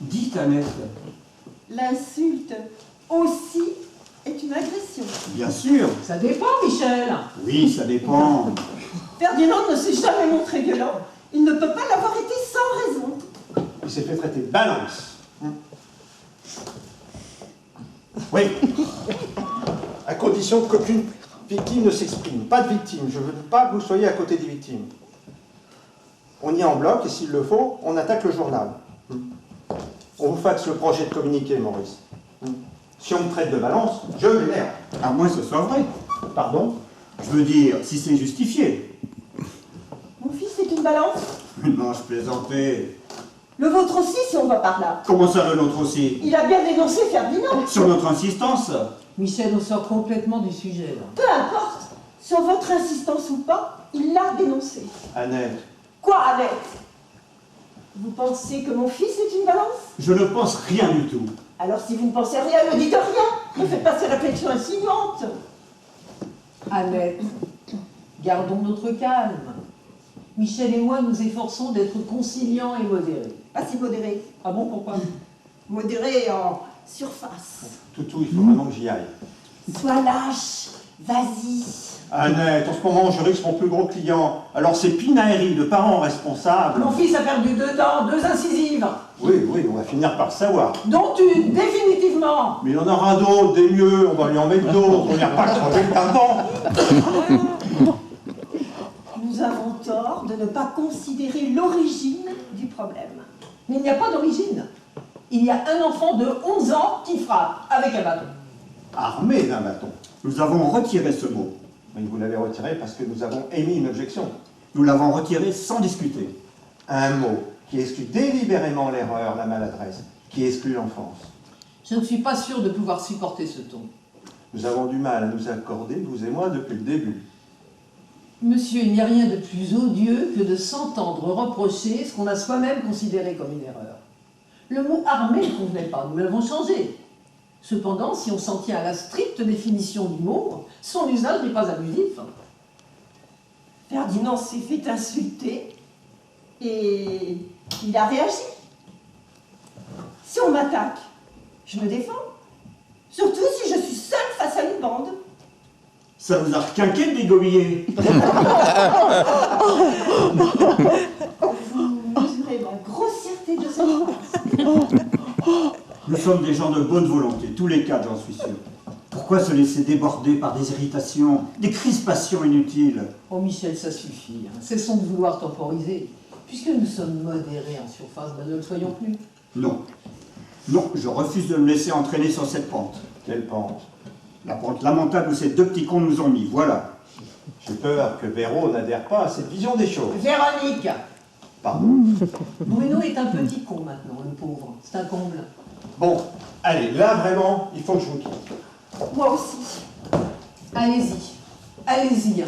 Dites, Annette. l'insulte aussi est une agression. Bien sûr. Ça dépend, Michel. Oui, ça dépend. Ferdinand ne s'est jamais montré violent. Il ne peut pas l'avoir été sans raison. Il s'est fait traiter de balance. Oui. À condition qu'aucune victime ne s'exprime. Pas de victime. Je ne veux pas que vous soyez à côté des victimes. On y est en bloc et s'il le faut, on attaque le journal. On vous faxe le projet de communiqué, Maurice. Si on me traite de balance, je l'énerve. À moins que ce soit vrai. Pardon? Je veux dire, si c'est justifié. Mon fils est une balance. Non, je plaisantais. Le vôtre aussi, si on va par là. Comment ça, le nôtre aussi? Il a bien dénoncé Ferdinand. Sur notre insistance. Michel, on sort complètement du sujet, là. Peu importe, sur votre insistance ou pas, il l'a dénoncé. Annette. Quoi, Annette? Vous pensez que mon fils est une balance? Je ne pense rien du tout. Alors si vous ne pensez rien, ne dites rien. Ne faites pas ces réflexions insinuantes. Annette, gardons notre calme. Michel et moi nous efforçons d'être conciliants et modérés. Pas si modéré. Ah bon, pourquoi? Modéré en surface. Toutou, il faut vraiment que j'y aille. Sois lâche. Vas-y. Annette, en ce moment, je risque mon plus gros client. Alors ces pinailleries de parents responsables... Mon fils a perdu 2 dents, 2 incisives, Oui, on va finir par le savoir. dont une, définitivement. Mais il y en aura d'autres, des mieux, on va lui en mettre d'autres, on n'ira pas crever le tympan. Nous avons tort de ne pas considérer l'origine du problème. Mais il n'y a pas d'origine. Il y a un enfant de 11 ans qui frappe avec un bâton. Armé d'un bâton. Nous avons retiré ce mot. Mais vous l'avez retiré parce que nous avons émis une objection. Nous l'avons retiré sans discuter. Un mot qui exclut délibérément l'erreur, la maladresse, qui exclut l'enfance. Je ne suis pas sûre de pouvoir supporter ce ton. Nous avons du mal à nous accorder, vous et moi, depuis le début. Monsieur, il n'y a rien de plus odieux que de s'entendre reprocher ce qu'on a soi-même considéré comme une erreur. Le mot armé ne convenait pas, nous l'avons changé. Cependant, si on s'en tient à la stricte définition du mot, son usage n'est pas abusif. Ferdinand s'est fait insulter et il a réagi. Si on m'attaque, je me défends. Surtout si je suis seule face à une bande. Ça vous a requinqué de dégobiller. Vous mesurez la grossièreté de cette phrase. Nous sommes des gens de bonne volonté, tous les quatre, j'en suis sûr. Pourquoi se laisser déborder par des irritations, des crispations inutiles? Oh Michel, ça suffit. Hein. Cessons de vouloir temporiser. Puisque nous sommes modérés en surface, ben ne le soyons plus. Non. Non, je refuse de me laisser entraîner sur cette pente. Quelle pente? La pente lamentable où ces deux petits cons nous ont mis, voilà. J'ai peur que Véro n'adhère pas à cette vision des choses. Véronique! Pardon. Bruno est un petit con maintenant, le pauvre. C'est un comble. Bon, allez, là vraiment, il faut que je vous quitte. Moi aussi. Allez-y. Allez-y. Moi,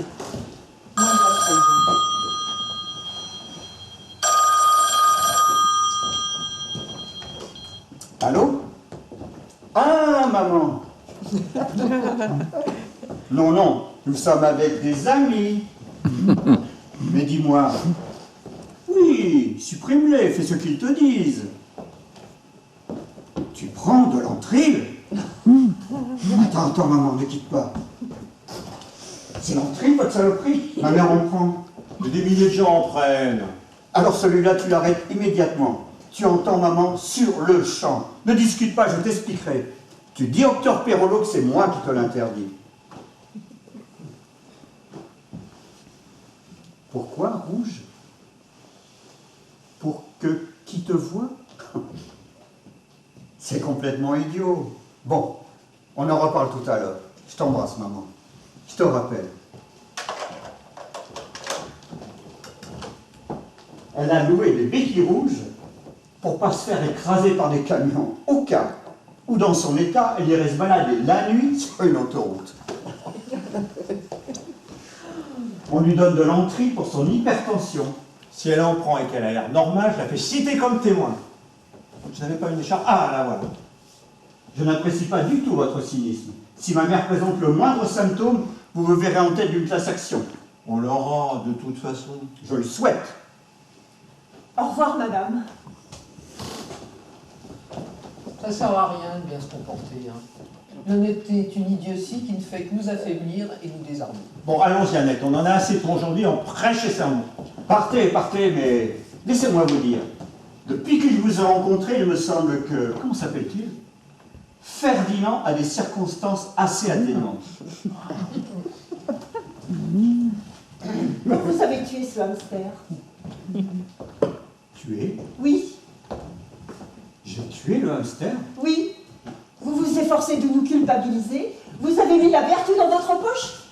je reste avec vous. Allô? Ah, maman! Non, non, nous sommes avec des amis. Mais dis-moi, oui, supprime-les, fais ce qu'ils te disent. Tu prends de l'entrée? Attends, maman, ne quitte pas. C'est l'entrée, votre saloperie? Ma mère en prend. Mais des milliers de gens en prennent. Alors celui-là, tu l'arrêtes immédiatement. Tu entends, maman, sur le champ. Ne discute pas, je t'expliquerai. Tu dis au docteur Perrolo que c'est moi qui te l'interdis. Pourquoi rouge? Pour que qui te voit? C'est complètement idiot. Bon, on en reparle tout à l'heure. Je t'embrasse, maman. Je te rappelle. Elle a loué des béquilles rouges pour pas se faire écraser par des camions au cas où dans son état, elle irait se balader la nuit sur une autoroute. On lui donne de l'entrée pour son hypertension. Si elle en prend et qu'elle a l'air normale, je la fais citer comme témoin. Je n'avais pas une écharpe. Ah, là, voilà. Je n'apprécie pas du tout votre cynisme. Si ma mère présente le moindre symptôme, vous me verrez en tête d'une classe action. On l'aura de toute façon. Je le souhaite. Au revoir, madame. Ça sert à rien de bien se comporter. Hein. L'honnêteté est une idiotie qui ne fait que nous affaiblir et nous désarmer. Bon, allons-y, Annette, on en a assez pour aujourd'hui, on prêche et sermon. Partez, mais laissez-moi vous dire. Depuis que je vous ai rencontré, il me semble que... Comment s'appelle-t-il? Ferdinand a des circonstances assez atténuantes. Donc vous avez tué ce hamster. Tué? Oui, J'ai tué le hamster? oui. Vous vous efforcez de nous culpabiliser. Vous avez mis la vertu dans votre poche.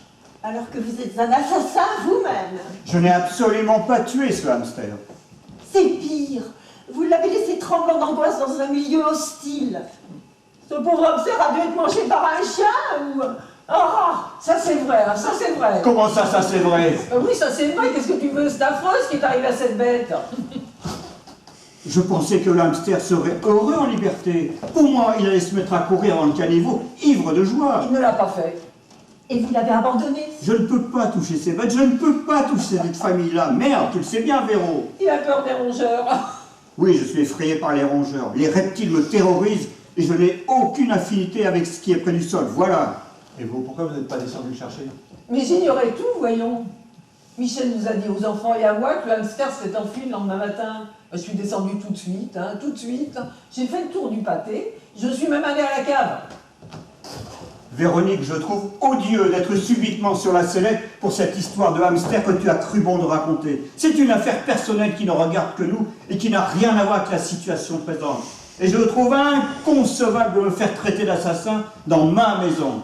Alors que vous êtes un assassin vous-même. Je n'ai absolument pas tué ce hamster. C'est pire. Vous l'avez laissé tremblant d'angoisse dans un milieu hostile. Ce pauvre hamster a dû être mangé par un chien ou... Ah, ça c'est vrai, hein, ça c'est vrai. Comment ça c'est vrai? Oui, ça c'est vrai, qu'est-ce que tu veux? C'est affreux ce qui est arrivé à cette bête. Je pensais que le hamster serait heureux en liberté. Pour moi, il allait se mettre à courir dans le caniveau, ivre de joie. Il ne l'a pas fait. Et vous l'avez abandonné. Je ne peux pas toucher ces bêtes, je ne peux pas toucher cette famille-là. Merde, tu le sais bien, Véro. Il a peur des rongeurs. Oui, je suis effrayé par les rongeurs. Les reptiles me terrorisent et je n'ai aucune affinité avec ce qui est près du sol. Voilà. Et vous, pourquoi vous n'êtes pas descendu le chercher? Mais j'ignorais tout, voyons. Michel nous a dit aux enfants et à moi que le hamster s'était enfui le lendemain matin. Je suis descendue tout de suite, hein, tout de suite. J'ai fait le tour du pâté. Je suis même allée à la cave. Véronique, je trouve odieux d'être subitement sur la sellette pour cette histoire de hamster que tu as cru bon de raconter. C'est une affaire personnelle qui ne regarde que nous et qui n'a rien à voir avec la situation présente. Et je trouve inconcevable de me faire traiter d'assassin dans ma maison.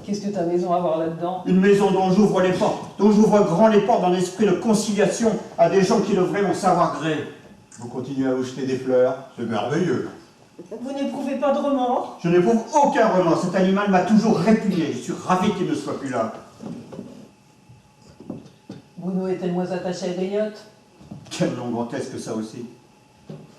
Qu'est-ce que ta maison a à voir là-dedans? Une maison dont j'ouvre les portes, dont j'ouvre grand les portes dans l'esprit de conciliation à des gens qui devraient m'en savoir gré. Vous continuez à vous jeter des fleurs, c'est merveilleux. Vous n'éprouvez pas de remords. Je n'éprouve aucun remords. Cet animal m'a toujours répugné. Je suis ravi qu'il ne soit plus là. Bruno est-elle moins attaché à Griotte? Quelle longue grotesque que ça aussi.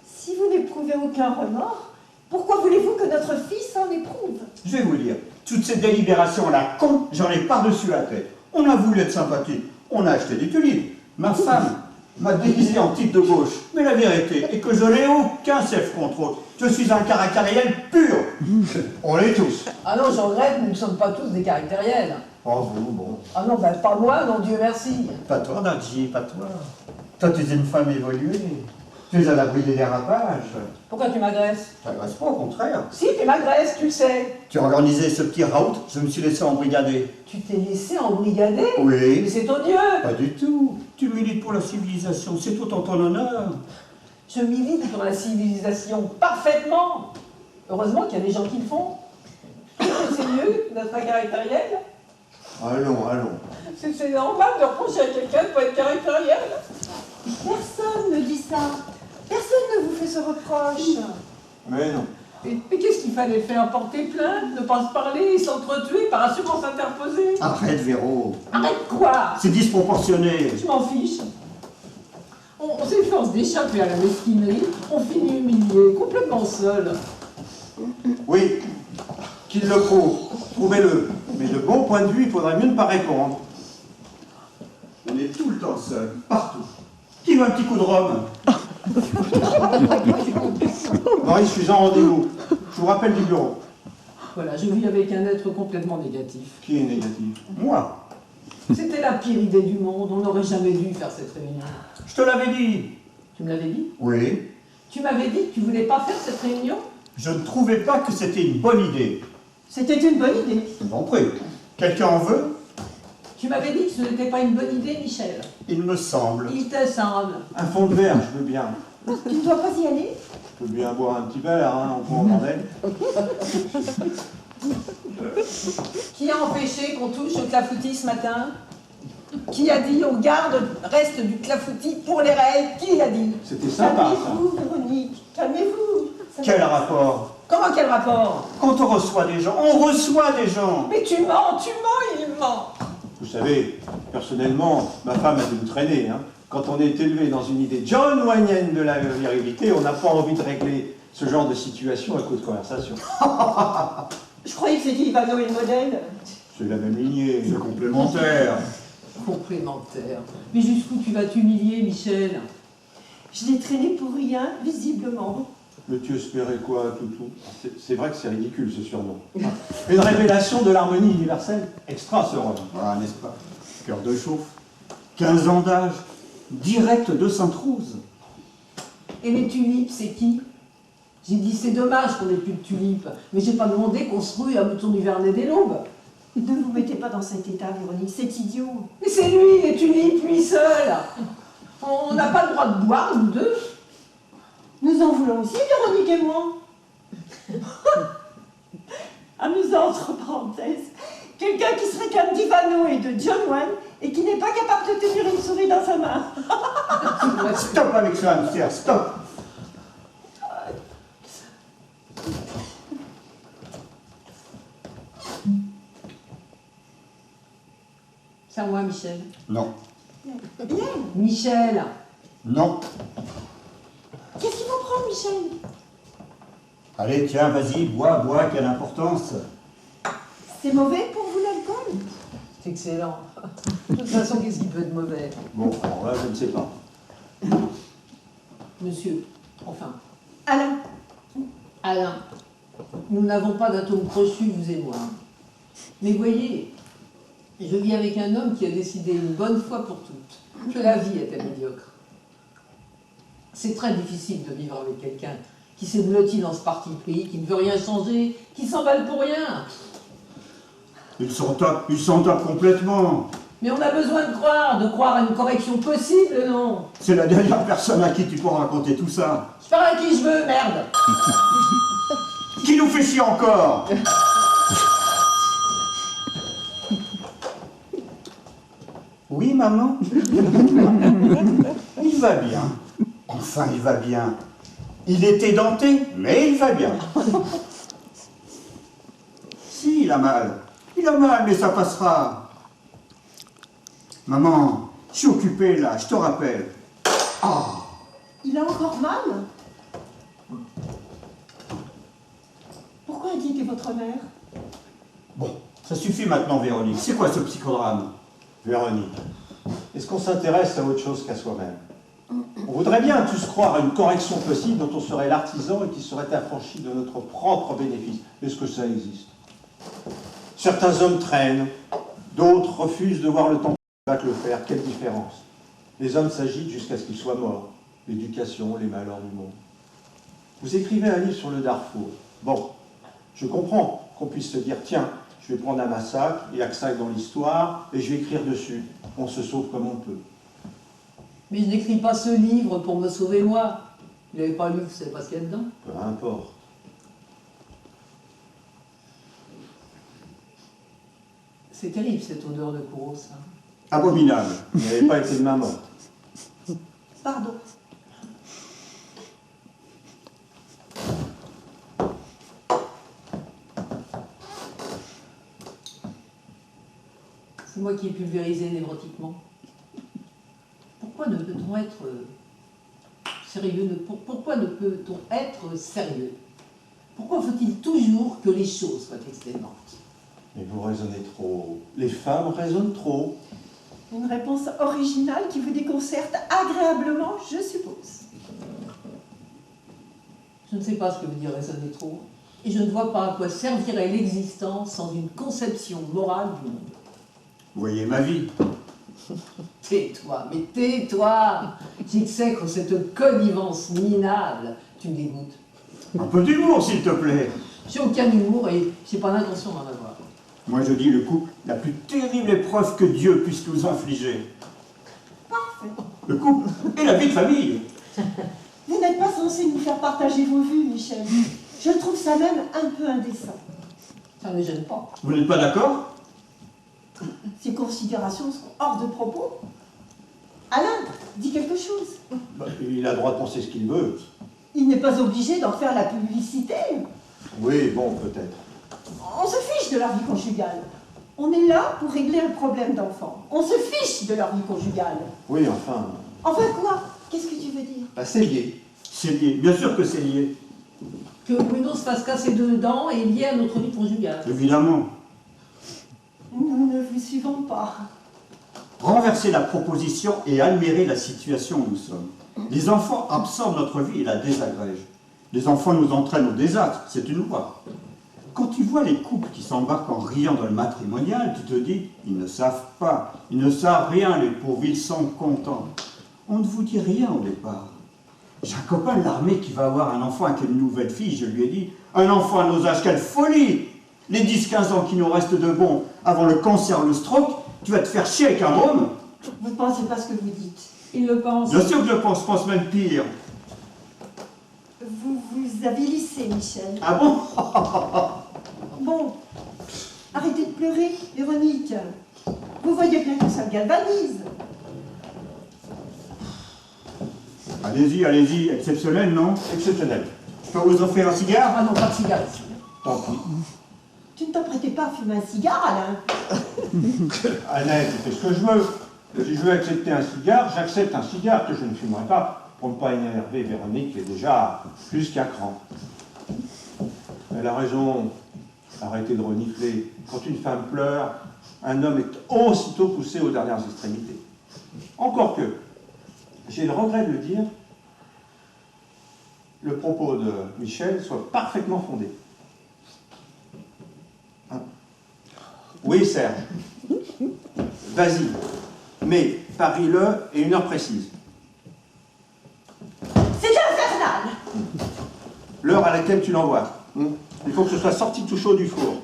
Si vous n'éprouvez aucun remords, pourquoi voulez-vous que notre fils en éprouve? Je vais vous dire, toutes ces délibérations à la con, j'en ai par-dessus la tête. On a voulu être sympathique. On a acheté des tulipes. Ma femme m'a déguisé en type de gauche. Mais la vérité est que je n'ai aucun self-control. Je suis un caractériel pur. On l'est tous. Ah non, je regrette, nous ne sommes pas tous des caractériels. Oh, vous, bon. Ah non, ben pas moi, non, Dieu merci. Pas toi, Nadji, pas toi. Toi, tu es une femme évoluée. Tu es à l'abri des dérapages. Pourquoi tu m'agresses? Ça ne pas, au contraire. Si, tu m'agresses, tu le sais. Tu as organisé ce petit raout, je me suis laissé embrigader. Tu t'es laissé embrigader? Mais Oui. c'est odieux. Pas du tout. Tu milites pour la civilisation, c'est tout en ton honneur. Je milite pour la civilisation, parfaitement. Heureusement qu'il y a des gens qui le font. C'est mieux d'être caractériel. Allons, allons. C'est normal de reprocher à quelqu'un de ne pas être caractériel. Personne ne dit ça. Personne ne vous fait ce reproche. Mais non. Mais qu'est-ce qu'il fallait faire? Porter plainte? Ne pas se parler? S'entretuer par assurance interposée? Arrête, Véro. Arrête quoi? C'est disproportionné. Je m'en fiche. On s'efforce d'échapper à la mesquinerie, on finit humilié, complètement seul. Oui, qu'il le prouve. Trouvez-le. Mais de bon point de vue, il faudrait mieux ne pas répondre. On est tout le temps seul, partout. Qui veut un petit coup de rhum? Maurice, je suis en rendez-vous. Je vous rappelle du bureau. Voilà, je vis avec un être complètement négatif. Qui est négatif? Moi. C'était la pire idée du monde, on n'aurait jamais dû faire cette réunion. Je te l'avais dit. Tu me l'avais dit? Oui. Tu m'avais dit que tu voulais pas faire cette réunion? Je ne trouvais pas que c'était une bonne idée. C'était une bonne idée. Je vous en prie. Quelqu'un en veut? Tu m'avais dit que ce n'était pas une bonne idée, Michel. Il me semble. Il te semble. Un fond de verre, je veux bien. Tu ne dois pas y aller? Je veux bien boire un petit verre, hein, on prend en bordel. Qui a empêché qu'on touche au clafoutis ce matin? Qui a dit on garde reste du clafoutis pour les règles? Qui a dit? C'était sympa, ça. Calmez-vous, Véronique. Calmez-vous. Ça Quel va- rapport? Comment quel rapport? Quand on reçoit des gens, on reçoit des gens. Mais tu mens, il ment. Vous savez, personnellement, ma femme a dû me traîner. Hein. Quand on est élevé dans une idée John Wayne de la virilité, on n'a pas envie de régler ce genre de situation à coup de conversation. Je croyais que c'était Ivano et le modèle. C'est la même lignée. C'est complémentaire. Complémentaire. Mais jusqu'où tu vas t'humilier, Michel? Je l'ai traîné pour rien, visiblement. Mais tu espérais quoi, Toutou? C'est vrai que c'est ridicule, ce surnom. Une révélation de l'harmonie universelle extra, ce rôle. Voilà, n'est-ce pas? Cœur de chauffe. 15 ans d'âge. Direct de Sainte-Rose. Et les tulipes, c'est qui? J'ai dit c'est dommage qu'on ait plus de tulipes, mais j'ai pas demandé qu'on se rue à Mouton du Vernet des Lombes. Ne vous mettez pas dans cet état, Véronique, c'est idiot. Mais c'est lui, les tulipes, lui seul. On n'a pas le droit de boire, nous deux. Nous en voulons aussi, Véronique et moi. Amusant, entre parenthèses. Quelqu'un qui serait comme d'Ivano et de John Wayne et qui n'est pas capable de tenir une souris dans sa main. Stop avec ce hamster, stop. C'est à moi, Michel. Non. Bien. Michel. Non. Qu'est-ce qu'il faut prendre, Michel? Allez, tiens, vas-y, bois, quelle importance. C'est mauvais pour vous, l'alcool? C'est excellent. De toute façon, qu'est-ce qui peut être mauvais? Bon, alors là, je ne sais pas. Monsieur, enfin, Alain, Alain, nous n'avons pas d'atome crochu, vous et moi. Mais voyez, je vis avec un homme qui a décidé une bonne fois pour toutes que la vie était médiocre. C'est très difficile de vivre avec quelqu'un qui s'est blotti dans ce parti pris, qui ne veut rien changer, qui s'emballe pour rien. Ils s'en tapent complètement. Mais on a besoin de croire à une correction possible, non? C'est la dernière personne à qui tu pourras raconter tout ça. Je parle à qui je veux, merde! Qui nous fait chier encore? Oui, maman? Il va bien. Enfin, il va bien. Il est édenté, mais il va bien. Si, il a mal. Il a mal, mais ça passera. Maman, je suis occupé là, je te rappelle. Ah, il a encore mal? Pourquoi indiquer votre mère? bon, ça suffit maintenant, Véronique. C'est quoi ce psychodrame? Véronique, est-ce qu'on s'intéresse à autre chose qu'à soi-même? On voudrait bien tous croire à une correction possible dont on serait l'artisan et qui serait affranchi de notre propre bénéfice. Est-ce que ça existe? Certains hommes traînent, D'autres refusent de voir le temps battre le fer. Quelle différence? Les hommes s'agitent jusqu'à ce qu'ils soient morts. L'éducation, les malheurs du monde. Vous écrivez un livre sur le Darfour. Bon, je comprends qu'on puisse se dire, tiens, je vais prendre un massacre, il y a que ça dans l'histoire, et je vais écrire dessus. On se sauve comme on peut. Mais je n'écris pas ce livre pour me sauver moi. Vous l'avez pas lu, vous savez pas ce qu'il y a dedans. Peu importe. C'est terrible cette odeur de Kouros. Hein. Abominable. Vous n'avez pas été de main morte. Pardon. C'est moi qui ai pulvérisé névrotiquement. Pourquoi ne peut-on être sérieux? Pourquoi ne peut-on être sérieux? Pourquoi faut-il toujours que les choses soient excellentes? Mais vous raisonnez trop. Les femmes raisonnent trop. Une réponse originale qui vous déconcerte agréablement, je suppose. Je ne sais pas ce que veut dire raisonner trop. Et je ne vois pas à quoi servirait l'existence sans une conception morale du monde. Vous voyez ma vie. Tais-toi, mais tais-toi! J'exècre cette connivence minable. Tu me dégoûtes. Un peu d'humour, s'il te plaît. J'ai aucun humour et j'ai pas l'intention d'en avoir. Moi, je dis le couple, la plus terrible épreuve que Dieu puisse nous infliger. Parfait. Le couple et la vie de famille. Vous n'êtes pas censé nous faire partager vos vues, Michel. Je trouve ça même un peu indécent. Ça ne me gêne pas. Vous n'êtes pas d'accord? Ces considérations sont hors de propos. Alain, dis quelque chose. Bah, il a le droit de penser ce qu'il veut. Il n'est pas obligé d'en faire la publicité. Oui, bon, peut-être. On se fiche de leur vie conjugale. On est là pour régler un problème d'enfant. On se fiche de leur vie conjugale. Oui, enfin, Enfin quoi? Qu'est-ce que tu veux dire? bah, c'est lié. C'est lié. Bien sûr que c'est lié. Que Bruno se fasse casser deux dents est lié à notre vie conjugale. Évidemment. Nous ne vous suivons pas. Renverser la proposition et admirer la situation où nous sommes. Les enfants absorbent notre vie et la désagrègent. Les enfants nous entraînent au désastre, c'est une loi. Quand tu vois les couples qui s'embarquent en riant dans le matrimonial, tu te dis, ils ne savent pas, ils ne savent rien, les pauvres, ils sont contents. On ne vous dit rien au départ. J'ai un copain de l'armée qui va avoir un enfant avec une nouvelle fille, je lui ai dit, un enfant à nos âges, quelle folie! Les 10-15 ans qui nous restent de bons avant le cancer, le stroke, tu vas te faire chier avec un homme? Vous ne pensez pas ce que vous dites. Il le pense. Bien sûr que je pense même pire. Vous vous avilissez, Michel. Ah bon? Bon, arrêtez de pleurer, Véronique. Vous voyez bien que ça me galvanise. Allez-y, allez-y, exceptionnel, non? Exceptionnel. Je peux vous offrir un cigare? Ah non, pas de cigare ici. Tant pis. Tu ne t'apprêtais pas à fumer un cigare, Alain? Annette, je fais ce que je veux. Si je veux accepter un cigare, j'accepte un cigare que je ne fumerai pas pour ne pas énerver Véronique, qui est déjà plus qu'à cran. Elle a raison. Arrêtez de renifler. Quand une femme pleure, un homme est aussitôt poussé aux dernières extrémités. Encore que, j'ai le regret de le dire, le propos de Michel soit parfaitement fondé. Hein? Oui, Serge. Vas-y. Mais parie-le et une heure précise. C'est infernal! L'heure à laquelle tu l'envoies. Il faut que ce soit sorti tout chaud du four.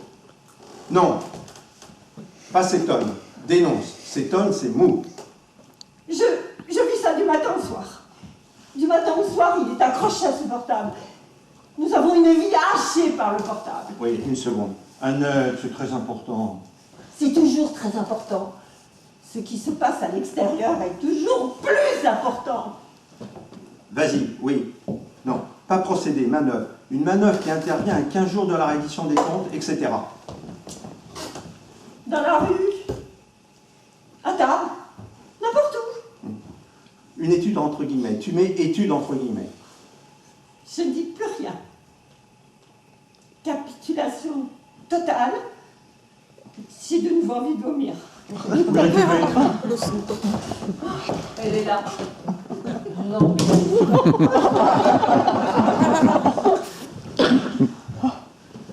Non. Pas s'étonne. Dénonce. S'étonne, c'est mou. Je vis ça du matin au soir. Du matin au soir, il est accroché à ce portable. Nous avons une vie hachée par le portable. Oui, une seconde. Annette, c'est très important. C'est toujours très important. Ce qui se passe à l'extérieur est toujours plus important. Vas-y, oui. Non, pas procédé, manœuvre. Une manœuvre qui intervient à 15 jours de la reddition des comptes, etc. Dans la rue, à table, n'importe où. Une étude entre guillemets. Tu mets étude entre guillemets. Je ne dis plus rien. Capitulation totale. J'ai de nouveau envie de vomir. Vous la buvez. Elle est là. Non.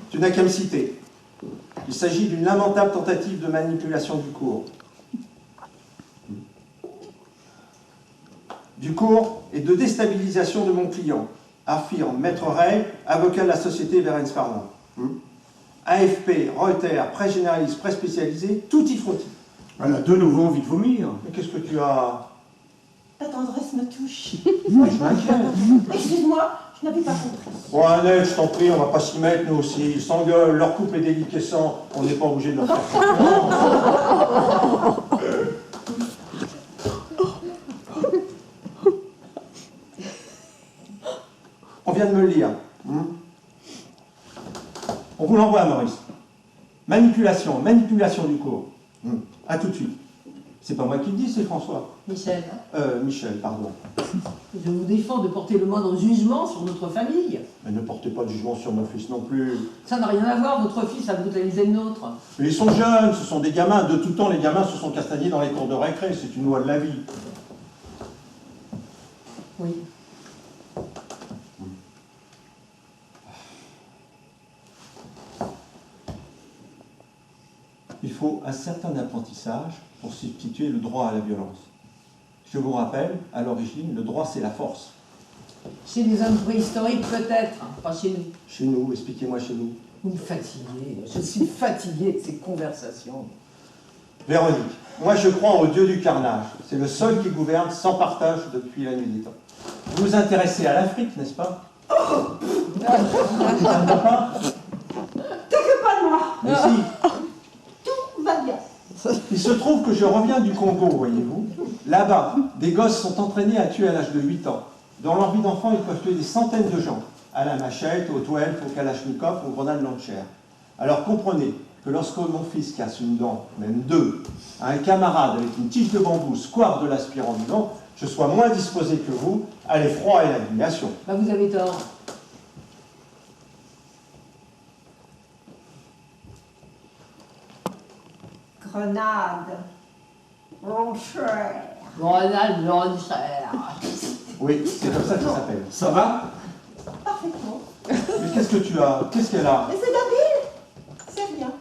Tu n'as qu'à me citer. Il s'agit d'une lamentable tentative de manipulation du cours. Du cours et de déstabilisation de mon client, affirme Maître Rey, avocat de la société Verens Farland. AFP, Reuters, presse généraliste, presse spécialisée, tout y faut-il. Elle a de nouveau envie de vomir. Mais qu'est-ce que tu as? La tendresse me touche. Mais je m'inquiète. Excuse-moi, je n'avais pas compris. Bon, Annette, je t'en prie, on va pas s'y mettre, nous aussi. Ils s'engueulent, leur couple est déliquescent, on n'est pas obligé de leur faire confiance. On vient de me le lire. On vous l'envoie, Maurice. Manipulation du cours. À tout de suite. C'est pas moi qui le dis, c'est François. Michel, Michel, pardon. je vous défends de porter le moindre jugement sur notre famille. Mais ne portez pas de jugement sur mon fils non plus. Ça n'a rien à voir, votre fils a brutalisé le nôtre. Mais ils sont jeunes, ce sont des gamins. De tout temps, les gamins se sont castagnés dans les cours de récré. C'est une loi de la vie. Oui. Il faut un certain apprentissage pour substituer le droit à la violence. Je vous rappelle, à l'origine, le droit c'est la force. Chez les hommes préhistoriques, peut-être, hein, pas chez nous. Chez nous, expliquez-moi chez nous. Vous me fatiguez, je suis fatiguée de ces conversations. Véronique, moi je crois au Dieu du carnage. C'est le seul qui gouverne sans partage depuis la nuit des temps. Vous vous intéressez à l'Afrique, n'est-ce pas? Ça ne va pas? T'occupe pas de moi. Mais si. Tout va bien. Il se trouve que je reviens du Congo, voyez-vous. Là-bas, des gosses sont entraînés à tuer à l'âge de 8 ans. Dans leur vie d'enfant, ils peuvent tuer des centaines de gens, à la machette, au 12, au kalachnikov, au grenade launcher. Alors comprenez que lorsque mon fils casse une dent, même deux, à un camarade avec une tige de bambou square de l'aspirant du vent, je sois moins disposé que vous à l'effroi et l'admiration. Bah, vous avez tort. Grenade. Ronchère. Grenade launcher. Oui, c'est comme ça que ça s'appelle. Ça va? Parfaitement. Mais qu'est-ce que tu as? Qu'est-ce qu'elle a? Mais c'est David. C'est rien.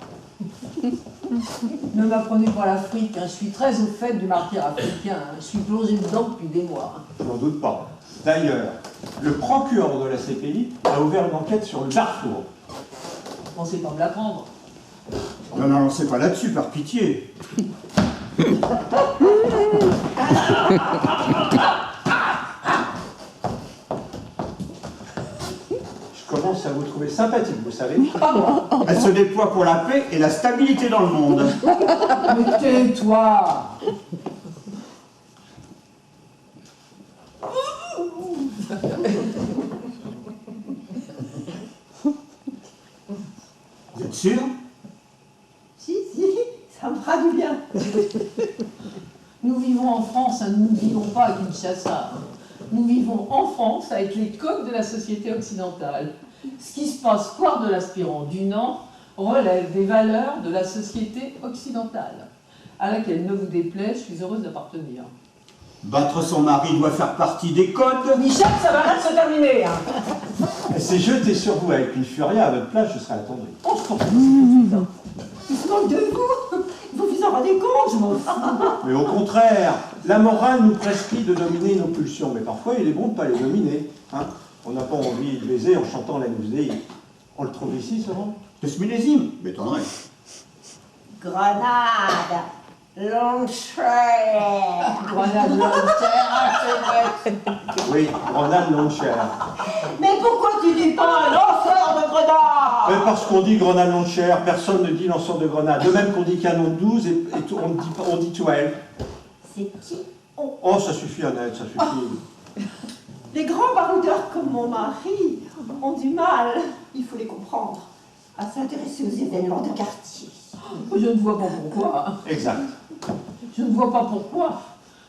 Ne m'apprenez pas l'Afrique, hein. Je suis très au fait du martyr africain. Hein. Je suis plongé dedans depuis des mois. Hein. Je n'en doute pas. D'ailleurs, le procureur de la CPI a ouvert une enquête sur le Darfour. Vous pensez pas me l'apprendre? Non, non, c'est pas là-dessus, par pitié. Je commence à vous trouver sympathique, vous savez. Pas moi. Elle se déploie pour la paix et la stabilité dans le monde. Mais tais-toi. Vous êtes sûr? Si, ça me fera du bien. Nous vivons en France, hein, nous ne vivons pas à Kinshasa. Hein. Nous vivons en France avec les codes de la société occidentale. Ce qui se passe square de l'Aspirant du Nant relève des valeurs de la société occidentale, à laquelle, ne vous déplaise, je suis heureuse d'appartenir. Battre son mari doit faire partie des codes. Michel, ça va mal se terminer. Hein. Elle s'est jetée sur vous avec une furie, à votre place, je serais attendri. Oh, je comprends tout de suite, hein. Il se moque de vous. Vous vous en rendez compte, je m'en fous. Mais au contraire, la morale nous prescrit de dominer nos pulsions, mais parfois il est bon de ne pas les dominer. Hein. On n'a pas envie de baiser en chantant la musique. On le trouve ici, ce rang? De ce millésime, m'étonnerait. Grenade. Launcher. Grenade launcher, c'est vrai. Oui, grenade launcher. Mais pourquoi tu dis pas un lanceur de grenade? Mais parce qu'on dit grenade launcher, personne ne dit lanceur de grenade. De même qu'on dit canon de 12 et on dit 12. C'est qui? Oh, ça suffit, Annette, ça suffit. Les grands baroudeurs comme mon mari ont du mal, il faut les comprendre, à s'intéresser aux événements de quartier. Je ne vois pas pourquoi. Exact. Je ne vois pas pourquoi.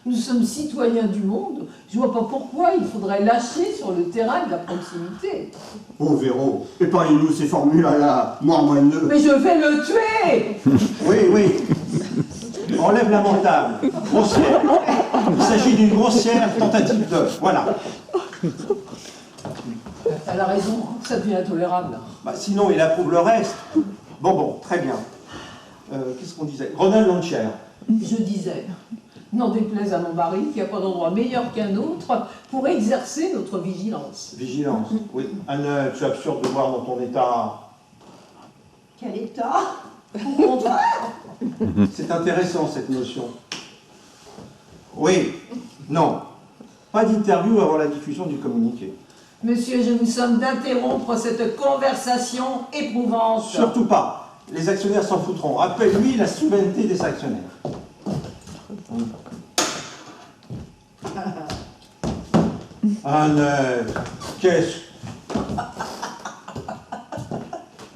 Nous sommes citoyens du monde. Je ne vois pas pourquoi il faudrait lâcher sur le terrain de la proximité. Oh, Véro, épargnez-nous ces formules à la moine-moineux. Mais je vais le tuer. Oui, oui. Enlève lamentable. Grossière. Il s'agit d'une grossière tentative de... Voilà. Elle a raison, hein, ça devient intolérable. Bah, sinon, il approuve le reste. Bon, très bien. qu'est-ce qu'on disait? Ronald Launcher. Je disais, n'en déplaise à mon mari, qu'il n'y a pas d'endroit meilleur qu'un autre pour exercer notre vigilance. Vigilance, oui. Anne, tu es absurde de voir dans ton état. Quel état? Au contraire. C'est intéressant cette notion. Oui, non. Pas d'interview avant la diffusion du communiqué. Monsieur, je vous somme d'interrompre cette conversation éprouvante. Surtout pas. Les actionnaires s'en foutront. Rappelle-lui la souveraineté des actionnaires. Anne, qu'est-ce?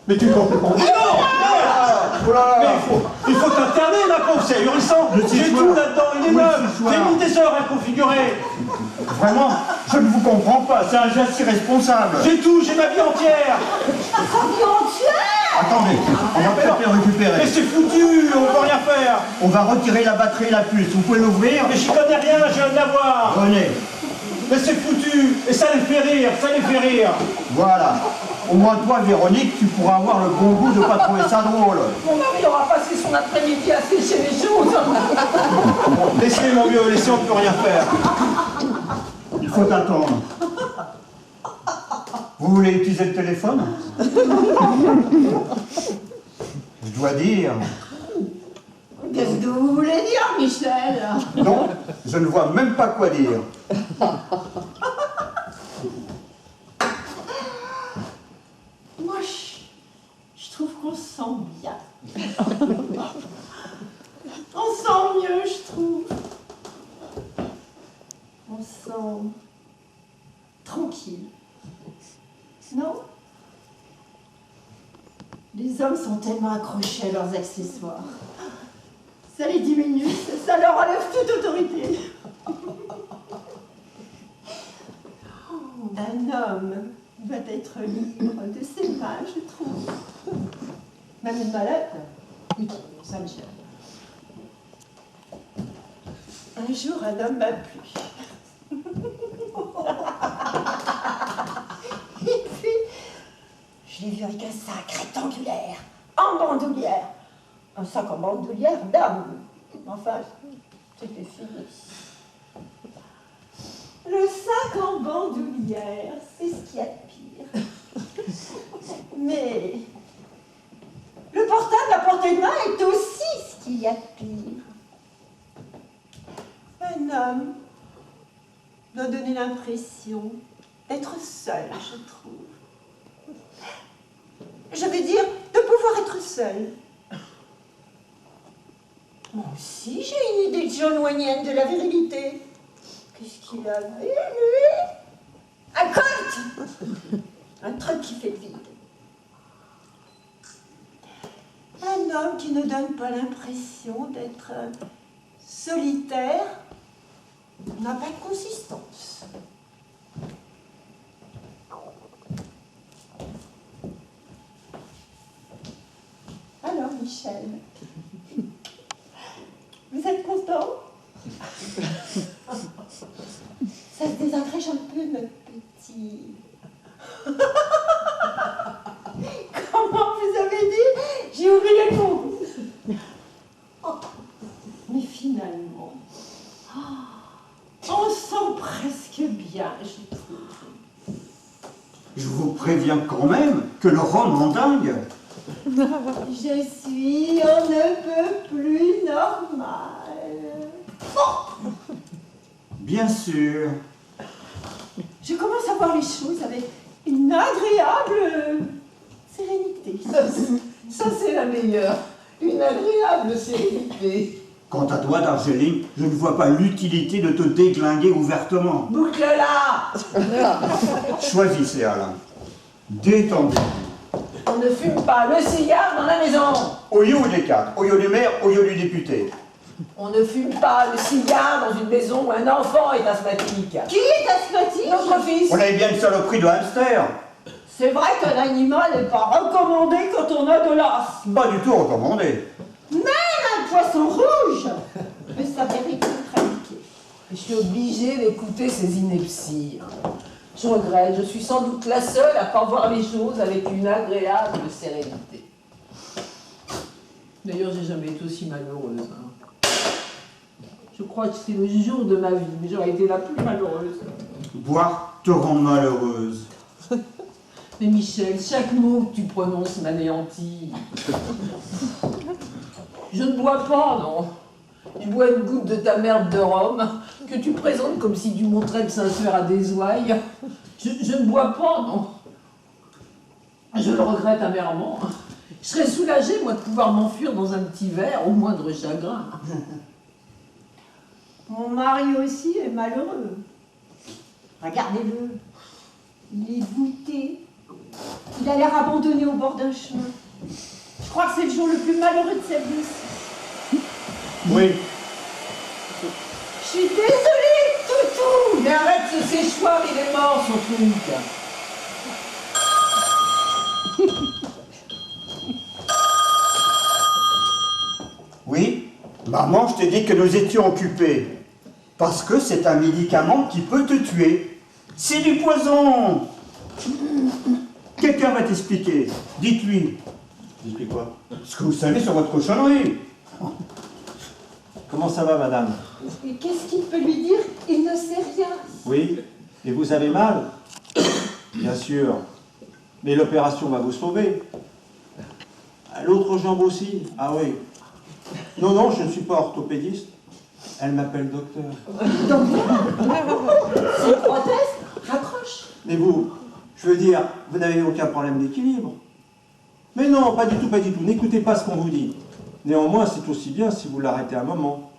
Mais tu comprends? Mais non! Mais il faut t'interner, ma pauvre, c'est ahurissant. J'ai tout là-dedans, une énorme. J'ai mis des heures à le configurer. Vraiment, je ne vous comprends pas, c'est un geste irresponsable. J'ai tout, j'ai ma vie entière. Attendez, on va peut-être les récupérer. Mais c'est foutu, on peut rien faire. On va retirer la batterie et la puce, vous pouvez l'ouvrir? Mais j'y connais rien, je viens de l'avoir. Venez, Mais c'est foutu, et ça les fait rire, ça les fait rire. voilà. Au moins toi, Véronique, tu pourras avoir le bon goût de ne pas trouver ça drôle. Mon mari aura passé son après-midi à sécher les choses. Laissez mon vieux, laissez, on ne peut rien faire. Il faut attendre. Vous voulez utiliser le téléphone? Je dois dire... Qu'est-ce que vous voulez dire, Michel? Non, je ne vois même pas quoi dire. Moi, je trouve qu'on se sent bien. On sent mieux, je trouve. On se sent tranquille. Non? Les hommes sont tellement accrochés à leurs accessoires. Ça les diminue, ça leur enlève toute autorité. Un homme va être libre de ses mains, je trouve. Même une malade, ça me gêne. Un jour, un homme m'a plu. Et puis, je l'ai vu avec un sac rectangulaire, en bandoulière. Un sac en bandoulière d'âme. Enfin, c'était fini. Le sac en bandoulière, c'est ce qu'il y a de pire. Mais le portable à portée de main est aussi ce qu'il y a de pire. Un homme doit donner l'impression d'être seul, je trouve. Je veux dire, de pouvoir être seul. Moi aussi, j'ai une idée de John Wayne de la virilité. Qu'est-ce qu'il avait, lui? Un Colt! Un truc qui fait le vide. Un homme qui ne donne pas l'impression d'être solitaire n'a pas de consistance. Alors, Michel, vous êtes content? Ça se désagrège un peu, notre petit. Comment vous avez dit? J'ai oublié le mot. Oh. Mais finalement, on sent presque bien, je trouve. Je vous préviens quand même que le rhum en dingue. Je suis on ne peut plus normal. Bien sûr. Je commence à voir les choses avec une agréable sérénité. Ça, c'est la meilleure. Une agréable sérénité. Quant à toi, Darjeeling, je ne vois pas l'utilité de te déglinguer ouvertement. Boucle-la! Choisissez, Alain. Détendez. On ne fume pas le cigare dans la maison. Au lieu des quatre, au lieu du maire, au lieu du député. On ne fume pas le cigare dans une maison où un enfant est asthmatique. Qui est asthmatique? Notre fils. On avait bien une saloperie de hamster. C'est vrai qu'un animal n'est pas recommandé quand on a de l'asthme. Pas du tout recommandé. Un poisson rouge peut s'avérer contre-indiqué. Je suis obligée d'écouter ces inepties. Je regrette, je suis sans doute la seule à pas voir les choses avec une agréable sérénité. D'ailleurs, j'ai jamais été aussi malheureuse. Hein. Je crois que c'est le jour de ma vie, mais j'aurais été la plus malheureuse. Boire te rend malheureuse. Mais Michel, chaque mot que tu prononces m'anéantit. Je ne bois pas, non. Tu bois une goutte de ta merde de rhum, que tu présentes comme si tu montrais le Saint-Suaire à des ouailles. Je ne bois pas, non. Je le regrette amèrement. Je serais soulagée, moi, de pouvoir m'enfuir dans un petit verre, au moindre chagrin. Mon mari aussi est malheureux. Regardez-le. Il est voûté. Il a l'air abandonné au bord d'un chemin. Je crois que c'est le jour le plus malheureux de sa vie. Oui. Je suis désolée, toutou. Mais arrête ce séchoir, il est mort, son truc. Oui, maman, je t'ai dit que nous étions occupés. Parce que c'est un médicament qui peut te tuer. C'est du poison. Quelqu'un va t'expliquer. Dites-lui J'explique quoi? ce que vous savez sur votre cochonnerie. Comment ça va, madame? Et qu'est-ce qu'il peut lui dire? Il ne sait rien. Oui. Et vous avez mal? Bien sûr. Mais l'opération va vous sauver. L'autre jambe aussi? Ah oui. Non, non, je ne suis pas orthopédiste. Elle m'appelle docteur. C'est prothèse, raccroche. Mais vous, je veux dire, vous n'avez aucun problème d'équilibre. Mais non, pas du tout, pas du tout. N'écoutez pas ce qu'on vous dit. Néanmoins, c'est aussi bien si vous l'arrêtez un moment.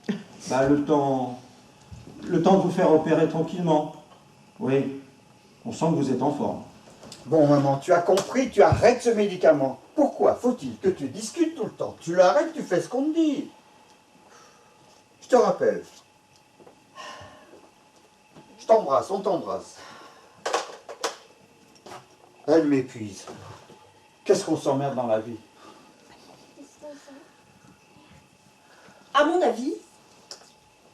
Bah, le temps de vous faire opérer tranquillement. Oui, on sent que vous êtes en forme. Bon, maman, tu as compris, tu arrêtes ce médicament. Pourquoi faut-il que tu discutes tout le temps? Tu l'arrêtes, tu fais ce qu'on te dit. Je te rappelle. Je t'embrasse, on t'embrasse. Elle m'épuise. Qu'est-ce qu'on s'emmerde dans la vie? À mon avis,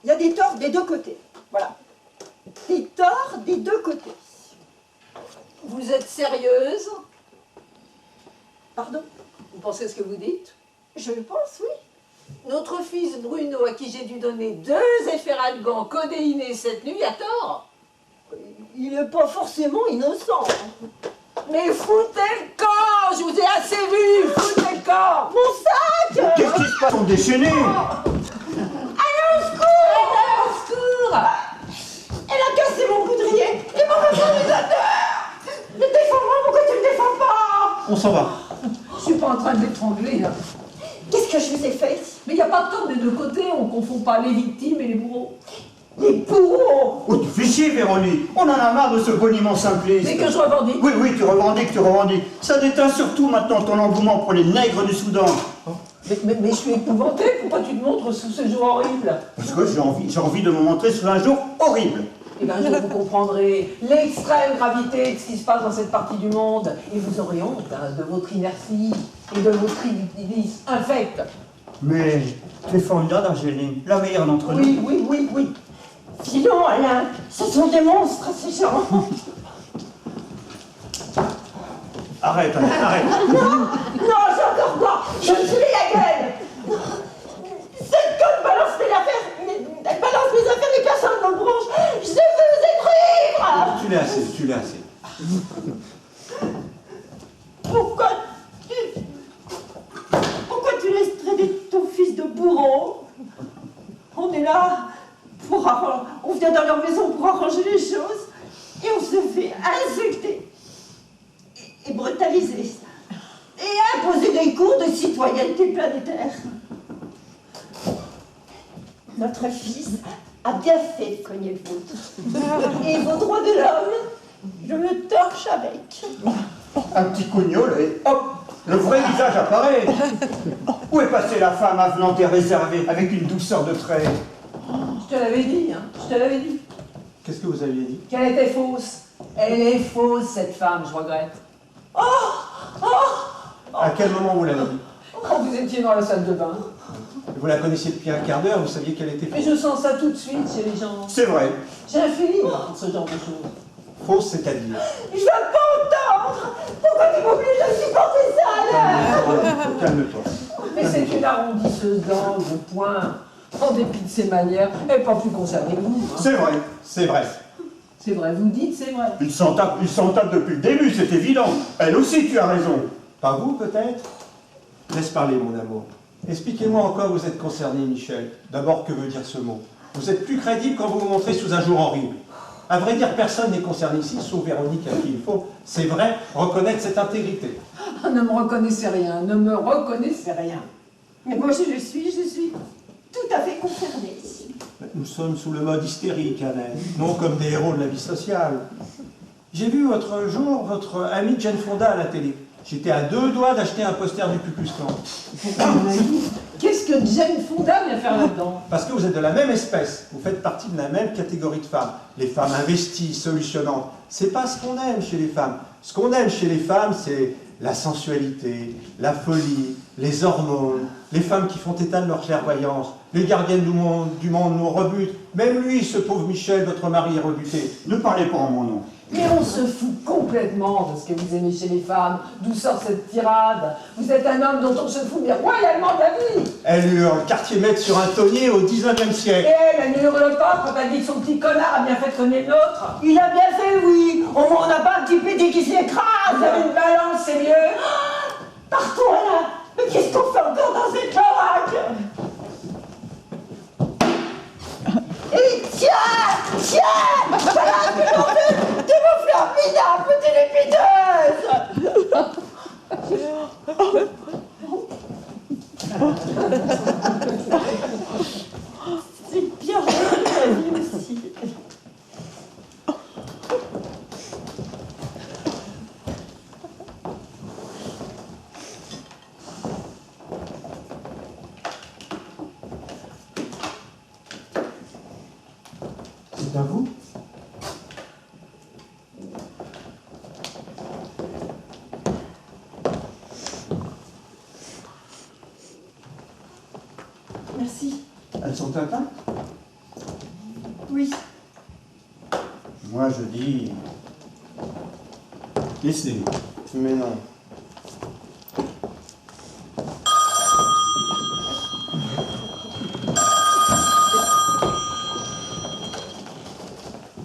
il y a des torts des deux côtés. Voilà. Des torts des deux côtés. Vous êtes sérieuse? Pardon? Vous pensez ce que vous dites? Je pense, oui. Notre fils Bruno, à qui j'ai dû donner 2 efferalgans codéinés cette nuit, a tort. Il n'est pas forcément innocent. Mais foutez le corps! Je vous ai assez vu! Foutez le corps! Mon sac! Qu'est-ce qui se passe? Ils sont déchaînés. Allez, au secours! Au secours! Elle a cassé mon poudrier et mon vaporisateur! Ne défends-moi, pourquoi tu ne défends pas? On s'en va. Je suis pas en train de l'étrangler, là. Qu'est-ce que je vous ai fait? Mais il n'y a pas de tort des deux côtés, on confond pas les victimes et les bourreaux. Les bourreaux! Oh, tu fais chier, Véronique. On en a marre de ce boniment simpliste. C'est que je revendique. Oui, oui, tu revendiques. Ça déteint surtout maintenant ton engouement pour les nègres du Soudan. Mais je suis épouvantée, pourquoi tu te montres sous ce jour horrible? Parce que j'ai envie de me montrer sous un jour horrible. Eh bien, je vous comprendrai l'extrême gravité de ce qui se passe dans cette partie du monde. Et vous aurez honte de votre inertie et de votre idéalisme infect. Mais tu es formidable, Angéline, la meilleure d'entre nous. Oui. Filons, Alain, ce sont des monstres, ces gens. Arrête, arrête. Non, j'ai encore pas. Je me suis mis la gueule. Cette conne balance mes affaires. Elle balance mes affaires et casse un dans le bronche. Je veux détruire. Tu l'as assez. Pourquoi tu laisses traiter ton fils de bourreau? On est là on vient dans leur maison pour arranger les choses et on se fait insulter et brutaliser et imposer des cours de citoyenneté planétaire. Notre fils a bien fait de cogner le vôtre. Et vos droits de l'homme, je me torche avec. Un petit cougnol et hop, le vrai visage apparaît. Où est passée la femme avenante et réservée avec une douceur de trait? Je te l'avais dit, hein, je te l'avais dit. Qu'est-ce que vous aviez dit? Qu'elle était fausse. Elle est fausse, cette femme, je regrette. À quel moment vous l'avez dit? Quand vous étiez dans la salle de bain. Vous la connaissiez depuis un quart d'heure, vous saviez qu'elle était Mais fausse. je sens ça tout de suite chez les gens. C'est vrai. J'ai un feeling pour ce genre de choses. Fausse, c'est-à-dire? Je veux pas entendre. Pourquoi tu m'obliges à supporter ça, Alain? Calme-toi. Mais Mais c'est une arrondisseuse d'angle, de point. En dépit de ses manières, elle n'est pas plus concernée que vous. Hein. C'est vrai, c'est vrai. C'est vrai, vous dites, c'est vrai. Ils s'en tapent depuis le début, c'est évident. Elle aussi, tu as raison. Pas vous, peut-être? Laisse parler, mon amour. Expliquez-moi en quoi vous êtes concerné, Michel. D'abord, que veut dire ce mot? Vous êtes plus crédible quand vous vous montrez sous un jour horrible. À vrai dire, personne n'est concerné ici, sauf Véronique, à qui il faut, c'est vrai, reconnaître cette intégrité. Ah, ne me reconnaissez rien, ne me reconnaissez rien. Mais moi, je suis tout à fait concernée. Nous sommes sous le mode hystérique, Annette, non comme des héros de la vie sociale. J'ai vu l'autre jour votre amie Jane Fonda à la télé. J'étais à 2 doigts d'acheter un poster du Ku Klux Klan. Qu'est-ce que Jane Fonda vient faire là-dedans? Parce que vous êtes de la même espèce, vous faites partie de la même catégorie de femmes. Les femmes investies, solutionnantes. C'est pas ce qu'on aime chez les femmes. Ce qu'on aime chez les femmes, c'est la sensualité, la folie, les hormones, les femmes qui font état de leur clairvoyance, les gardiennes du monde nous rebutent. Même lui, ce pauvre Michel, votre mari, est rebuté. Ne parlez pas en mon nom. Mais on se fout complètement de ce que vous aimez chez les femmes. D'où sort cette tirade? Vous êtes un homme dont on se fout mais royalement de la vie. Elle hurle, quartier-maître sur un tonnier au 19e Et siècle. elle ne hurle pas quand elle dit que son petit connard a bien fait de connaître l'autre. Il a bien fait, oui. Au moins, on n'a pas un petit pédé qui Vous s'écrase. avez une balance, c'est mieux. Partons, Anna. Mais qu'est-ce qu'on fait encore dans cette baraque? Et tiens, voilà plus envie de vous faire minable, télépideuse. C'est bien, la vie aussi. C'est à vous? Merci. Elles sont atteintes? Oui. Moi, je dis... Laissez. Mais non.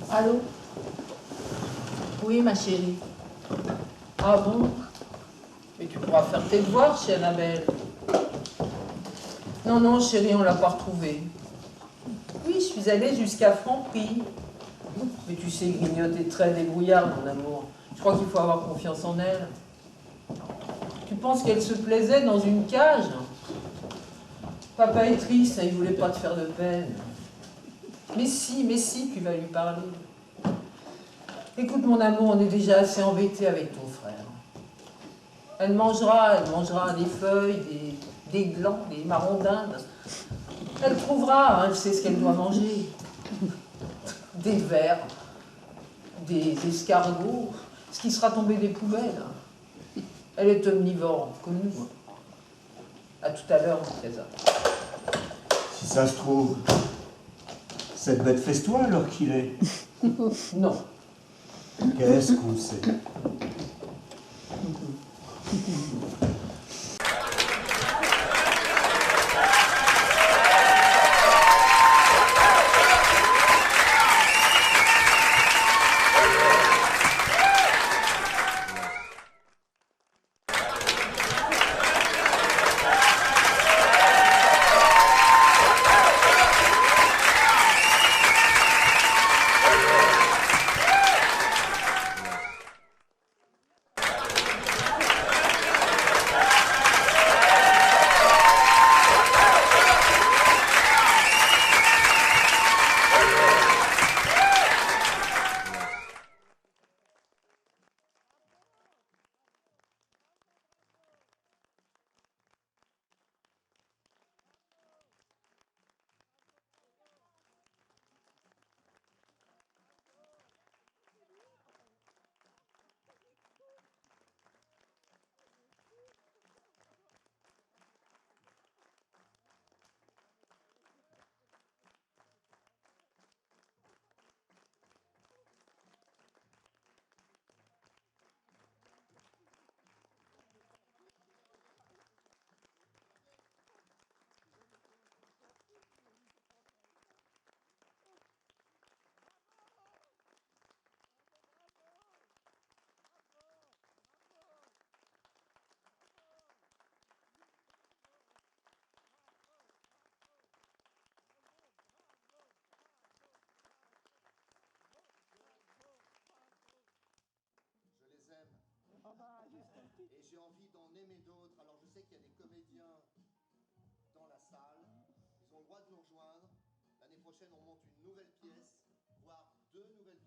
Allô? Oui, ma chérie. Ah bon? Mais tu pourras faire tes devoirs chez Annabelle. Non, non, chérie, on l'a pas retrouvée. Oui, je suis allée jusqu'à Franprix. Mais tu sais, Grignotte est très débrouillarde, mon amour. Je crois qu'il faut avoir confiance en elle. Tu penses qu'elle se plaisait dans une cage? Papa est triste, il voulait pas te faire de peine. Mais si, tu vas lui parler. Écoute, mon amour, on est déjà assez embêtés avec ton frère. Elle mangera des feuilles, des glands, des marrons d'Inde. Elle trouvera, elle sait ce qu'elle doit manger. Des vers, des escargots, ce qui sera tombé des poubelles. Elle est omnivore, comme nous. À tout à l'heure, mon trésor. Si ça se trouve, cette bête festoie alors qu'il est. Non. Qu'est-ce qu'on sait? Et j'ai envie d'en aimer d'autres. Alors je sais qu'il y a des comédiens dans la salle. Ils ont le droit de nous rejoindre. L'année prochaine, on monte une nouvelle pièce, voire 2 nouvelles